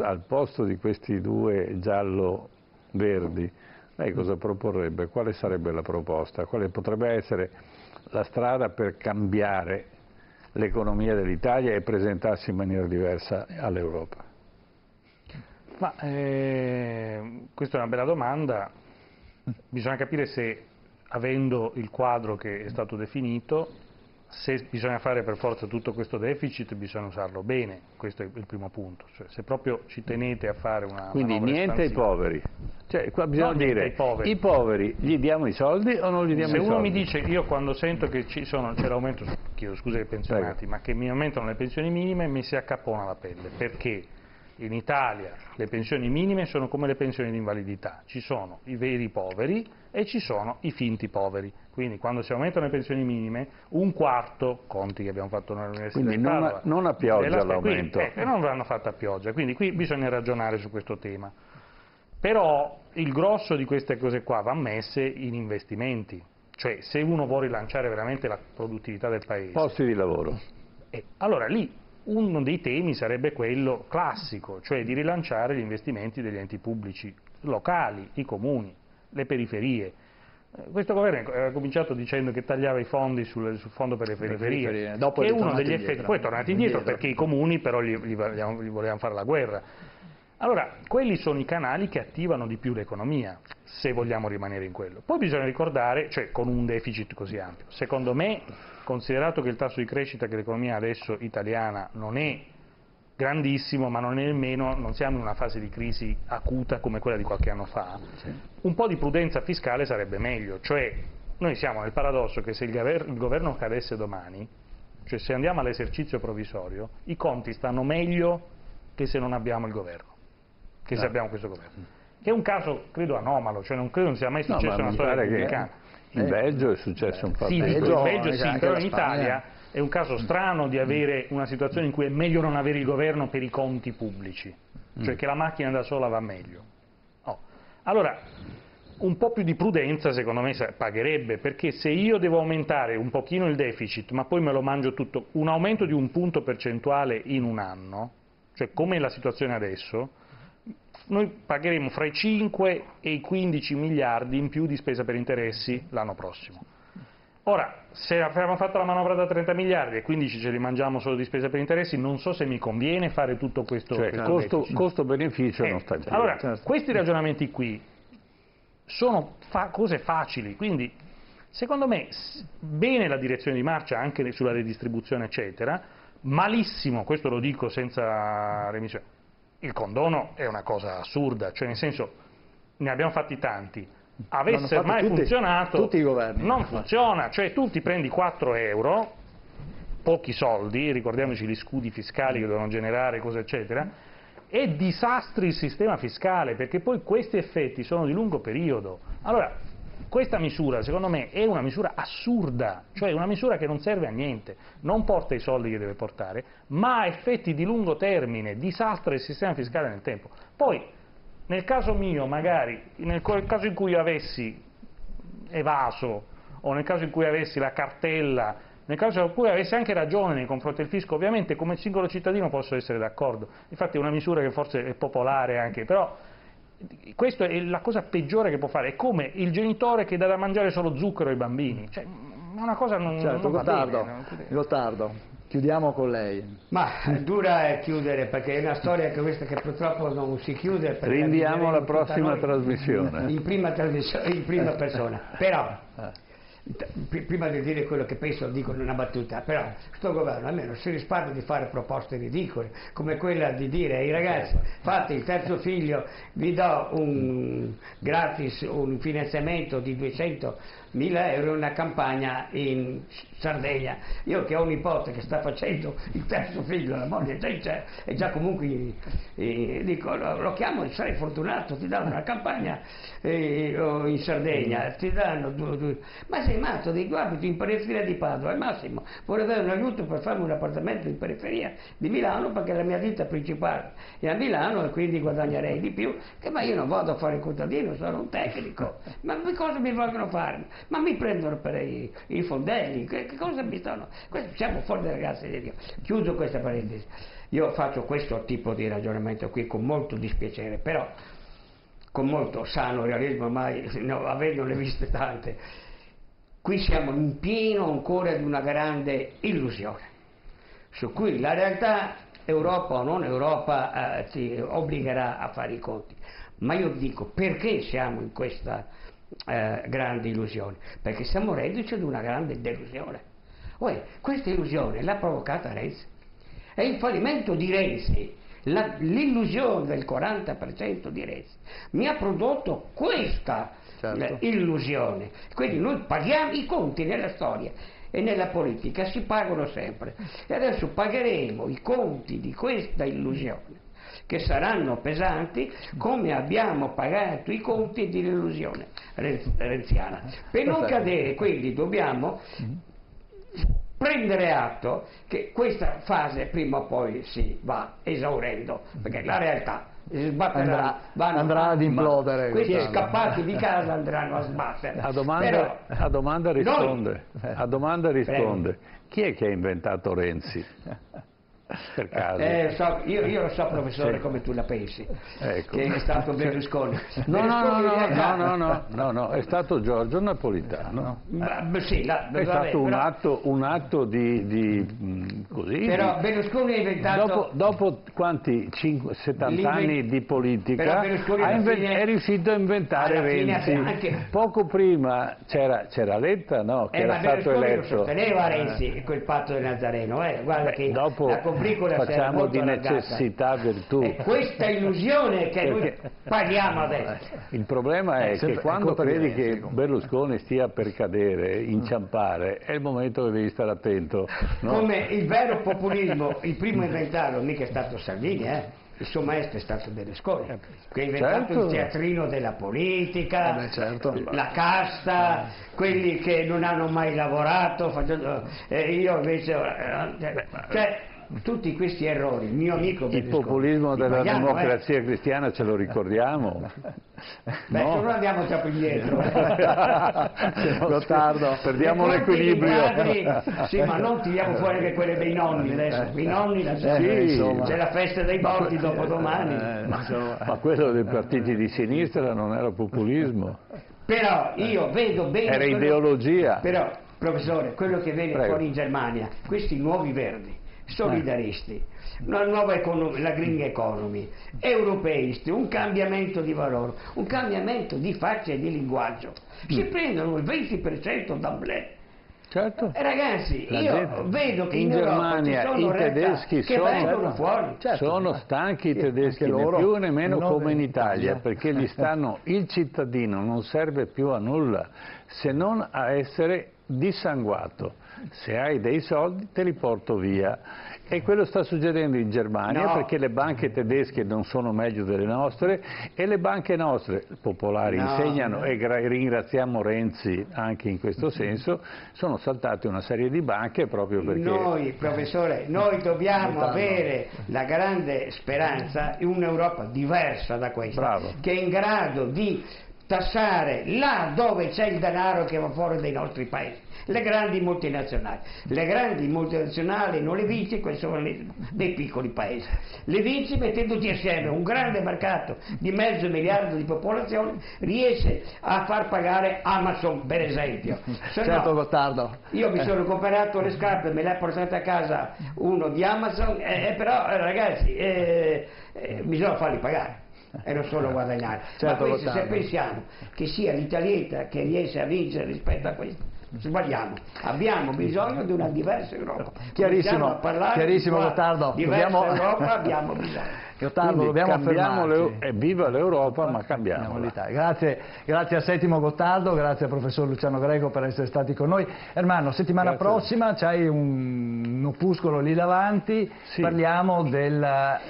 Al posto di questi due giallo-verdi, lei cosa proporrebbe? Quale sarebbe la proposta? Quale potrebbe essere la strada per cambiare l'economia dell'Italia e presentarsi in maniera diversa all'Europa? Ma questa è una bella domanda. Bisogna capire se, avendo il quadro che è stato definito, se bisogna fare per forza tutto questo deficit, bisogna usarlo bene, questo è il primo punto. Cioè, se proprio ci tenete a fare una quindi niente ai poveri, cioè qua bisogna dire i poveri gli diamo i soldi o non gli diamo i soldi? Se uno mi dice, io quando sento che c'è l'aumento, chiedo scusa ai pensionati, ma che mi aumentano le pensioni minime, mi si accappona la pelle, perché in Italia le pensioni minime sono come le pensioni di invalidità, ci sono i veri poveri e ci sono i finti poveri, quindi quando si aumentano le pensioni minime, un quarto, conti che abbiamo fatto nell'università quindi non a pioggia l'aumento. Non l'hanno fatta a pioggia, quindi qui bisogna ragionare su questo tema. Però il grosso di queste cose qua va messe in investimenti, cioè se uno vuole rilanciare veramente la produttività del paese. Posti di lavoro. Allora lì uno dei temi sarebbe quello classico, cioè di rilanciare gli investimenti degli enti pubblici locali, i comuni, le periferie. Questo governo ha cominciato dicendo che tagliava i fondi sul fondo per le periferie, dopo che è uno degli effetti, poi è tornato indietro perché i comuni però gli volevano fare la guerra. Allora, quelli sono i canali che attivano di più l'economia, se vogliamo rimanere in quello. Poi bisogna ricordare, cioè con un deficit così ampio, secondo me, considerato che il tasso di crescita che l'economia adesso italiana non è grandissimo, ma non è nemmeno, non siamo in una fase di crisi acuta come quella di qualche anno fa, un po' di prudenza fiscale sarebbe meglio, cioè noi siamo nel paradosso che se il governo cadesse domani, cioè se andiamo all'esercizio provvisorio, i conti stanno meglio che se non abbiamo il governo, che se abbiamo questo governo, che è un caso credo anomalo, cioè non credo non sia mai successo in una storia repubblicana. In Belgio è successo un fatto. Sì, in Belgio sì, però in Italia è un caso strano di avere una situazione in cui è meglio non avere il governo per i conti pubblici, cioè che la macchina da sola va meglio. Allora, un po' più di prudenza secondo me pagherebbe, perché se io devo aumentare un pochino il deficit, ma poi me lo mangio tutto, un aumento di un punto percentuale in un anno, cioè come è la situazione adesso, noi pagheremo fra i 5 e i 15 miliardi in più di spesa per interessi l'anno prossimo. Ora, se abbiamo fatto la manovra da 30 miliardi e 15 ce li mangiamo solo di spesa per interessi, non so se mi conviene fare tutto questo. Cioè, costo-beneficio non sta in piedi. Allora, questi ragionamenti qui sono cose facili, quindi secondo me bene la direzione di marcia anche sulla redistribuzione eccetera, malissimo, questo lo dico senza remissione, il condono è una cosa assurda, cioè nel senso ne abbiamo fatti tanti. Avesse mai funzionato, tutti i governi. Non funziona, cioè tu ti prendi 4 euro, pochi soldi, ricordiamoci gli scudi fiscali che devono generare, cose eccetera, e disastri il sistema fiscale, perché poi questi effetti sono di lungo periodo. Allora, questa misura secondo me è una misura assurda, cioè una misura che non serve a niente, non porta i soldi che deve portare, ma ha effetti di lungo termine, disastra il sistema fiscale nel tempo. Poi, nel caso mio, magari, nel caso in cui avessi evaso, o nel caso in cui avessi la cartella, nel caso in cui avessi anche ragione nei confronti del fisco, ovviamente come singolo cittadino posso essere d'accordo. Infatti è una misura che forse è popolare anche, però questa è la cosa peggiore che può fare. È come il genitore che dà da mangiare solo zucchero ai bambini. Cioè, una cosa non, certo, non va bene. Gottardo, chiudiamo con lei. Ma dura è chiudere, perché è una storia che questa che purtroppo non si chiude. Rinviamo la prossima trasmissione. In prima persona. Però, prima di dire quello che penso, dico in una battuta, però sto governo almeno si risparmia di fare proposte ridicole, come quella di dire ai ragazzi: fate il terzo figlio, vi do un gratis, un finanziamento di 200.000 euro, una campagna in Sardegna. Io che ho un nipote che sta facendo il terzo figlio, la moglie c'è, e già comunque dico, lo chiamo e sarei fortunato, ti danno una campagna in Sardegna, ti danno ma sei matto, dico, abito in periferia di Padova, al massimo vorrei avere un aiuto per farmi un appartamento in periferia di Milano, perché la mia ditta principale è a Milano e quindi guadagnerei di più, ma io non vado a fare il contadino, sono un tecnico, ma cosa mi vogliono fare? Ma mi prendono per i fondelli, che cosa mi stanno? Siamo fuori dai ragazzi di Dio. Chiuso questa parentesi. Io faccio questo tipo di ragionamento qui con molto dispiacere, però con molto sano realismo, ormai avendone viste tante. Qui siamo in pieno ancora di una grande illusione, su cui la realtà, Europa o non Europa, ci obbligherà a fare i conti. Ma io dico, perché siamo in questa grande illusione? Perché siamo reduci ad una grande delusione. Questa illusione l'ha provocata Renzi. È il fallimento di Renzi, l'illusione del 40% di Renzi mi ha prodotto questa illusione. Quindi noi paghiamo i conti nella storia e nella politica, si pagano sempre, e adesso pagheremo i conti di questa illusione, che saranno pesanti, come abbiamo pagato i conti dell'illusione renziana. Per non cadere, quindi dobbiamo prendere atto che questa fase prima o poi si va esaurendo, perché la realtà andrà ad implodere. Questi scappati di casa andranno a sbattere. A domanda risponde. Chi è che ha inventato Renzi? Per caso. Io lo so, professore, sì, come tu la pensi, ecco, che è stato Berlusconi. No, è stato Giorgio Napolitano. Sì, è stato un atto di così. Però Berlusconi ha inventato. Dopo quanti 70 anni di politica è riuscito a inventare Renzi. Poco prima c'era Letta, no? Che era stato eletto. Sosteneva Renzi quel patto del Nazareno. Guarda che dopo facciamo di necessità virtù. È questa illusione che noi paghiamo adesso. Il problema è che quando credi che Berlusconi stia per cadere, inciampare, è il momento che devi stare attento. No? Come il vero populismo, il primo a inventarlo mica è stato Salvini, il suo maestro è stato Berlusconi, che ha inventato il teatrino della politica, la casta, quelli che non hanno mai lavorato, io invece... tutti questi errori, il mio amico Berlusconi. Il populismo della democrazia cristiana ce lo ricordiamo? Beh, se non andiamo troppo indietro. Gottardo, perdiamo l'equilibrio. Sì, ma non tiriamo fuori anche quelle dei nonni adesso. I nonni c'è la festa dei morti dopodomani. Ma quello dei partiti di sinistra non era populismo. Però io vedo bene. Era ideologia. Però Professore, quello che viene fuori in Germania, questi nuovi verdi, solidaristi, una nuova economia, la green economy, europeisti, un cambiamento di valore, un cambiamento di faccia e di linguaggio, si prendono il 20% d'amblè. Certo. Ragazzi, io vedo che in Germania i tedeschi vengono fuori. Sono stanchi i tedeschi, né più né meno come in Italia, perché il cittadino non serve più a nulla se non a essere dissanguato. Se hai dei soldi te li porto via. E quello sta succedendo in Germania, perché le banche tedesche non sono meglio delle nostre e le banche nostre, popolari insegnano, e ringraziamo Renzi anche in questo senso, sono saltate una serie di banche proprio perché... Noi, professore, noi dobbiamo avere la grande speranza in un'Europa diversa da questa, che è in grado di tassare là dove c'è il denaro che va fuori dai nostri paesi. Le grandi multinazionali. Le grandi multinazionali non le vinci, questi sono dei piccoli paesi. Le vinci mettendoti assieme un grande mercato di 500 miliardi di popolazione, riesce a far pagare Amazon, per esempio. Certo, Gottardo. Io mi sono comprato le scarpe, me le ha portate a casa uno di Amazon, però ragazzi, bisogna farli pagare e non solo guadagnare. Certo, ma questo, se pensiamo che sia l'Italietta che riesce a vincere rispetto a questo, sbagliamo. Abbiamo bisogno di una diversa Europa. Chiarissimo, Gottardo. Europa abbiamo bisogno. Gottardo, dobbiamo fermarci. Viva l'Europa, ma cambiamo l'Italia. Grazie a Settimo Gottardo, grazie al professor Luciano Greco per essere stati con noi. Ermanno, settimana prossima c'hai un opuscolo lì davanti, parliamo della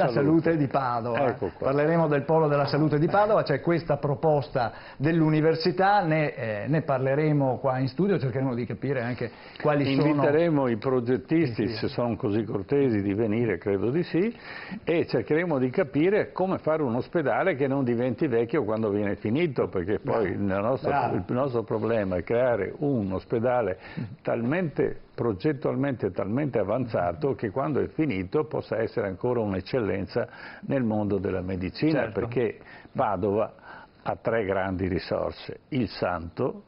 salute di Padova. Ecco qua. Parleremo del polo della salute di Padova, c'è questa proposta dell'università, ne parleremo qua in studio, cercheremo di capire anche quali sono... Inviteremo i progettisti, se sono così cortesi di venire, credo di sì, e cercheremo di capire come fare un ospedale che non diventi vecchio quando viene finito, perché poi il nostro problema è creare un ospedale progettualmente talmente avanzato che quando è finito possa essere ancora un'eccellenza nel mondo della medicina, perché Padova ha 3 grandi risorse: il Santo,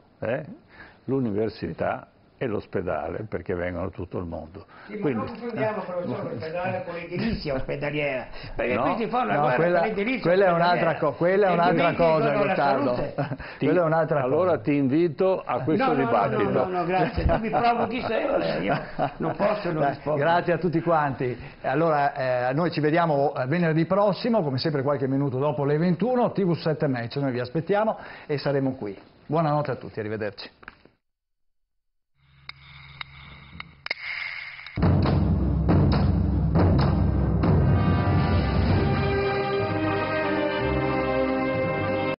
l'università e l'ospedale, perché vengono da tutto il mondo. Sì, ma non confondiamo l'ospedale con l'edilizia ospedaliera, perché qui si fa una guerra per l'edilizia. Quella è un'altra cosa, Gottardo. Quella è un'altra cosa. Allora ti invito a questo dibattito. No, grazie, tu mi provochi sempre, io non posso non rispondere. Grazie a tutti quanti. Allora, noi ci vediamo venerdì prossimo, come sempre qualche minuto dopo le 21, TV7 Match, noi vi aspettiamo e saremo qui. Buonanotte a tutti, arrivederci.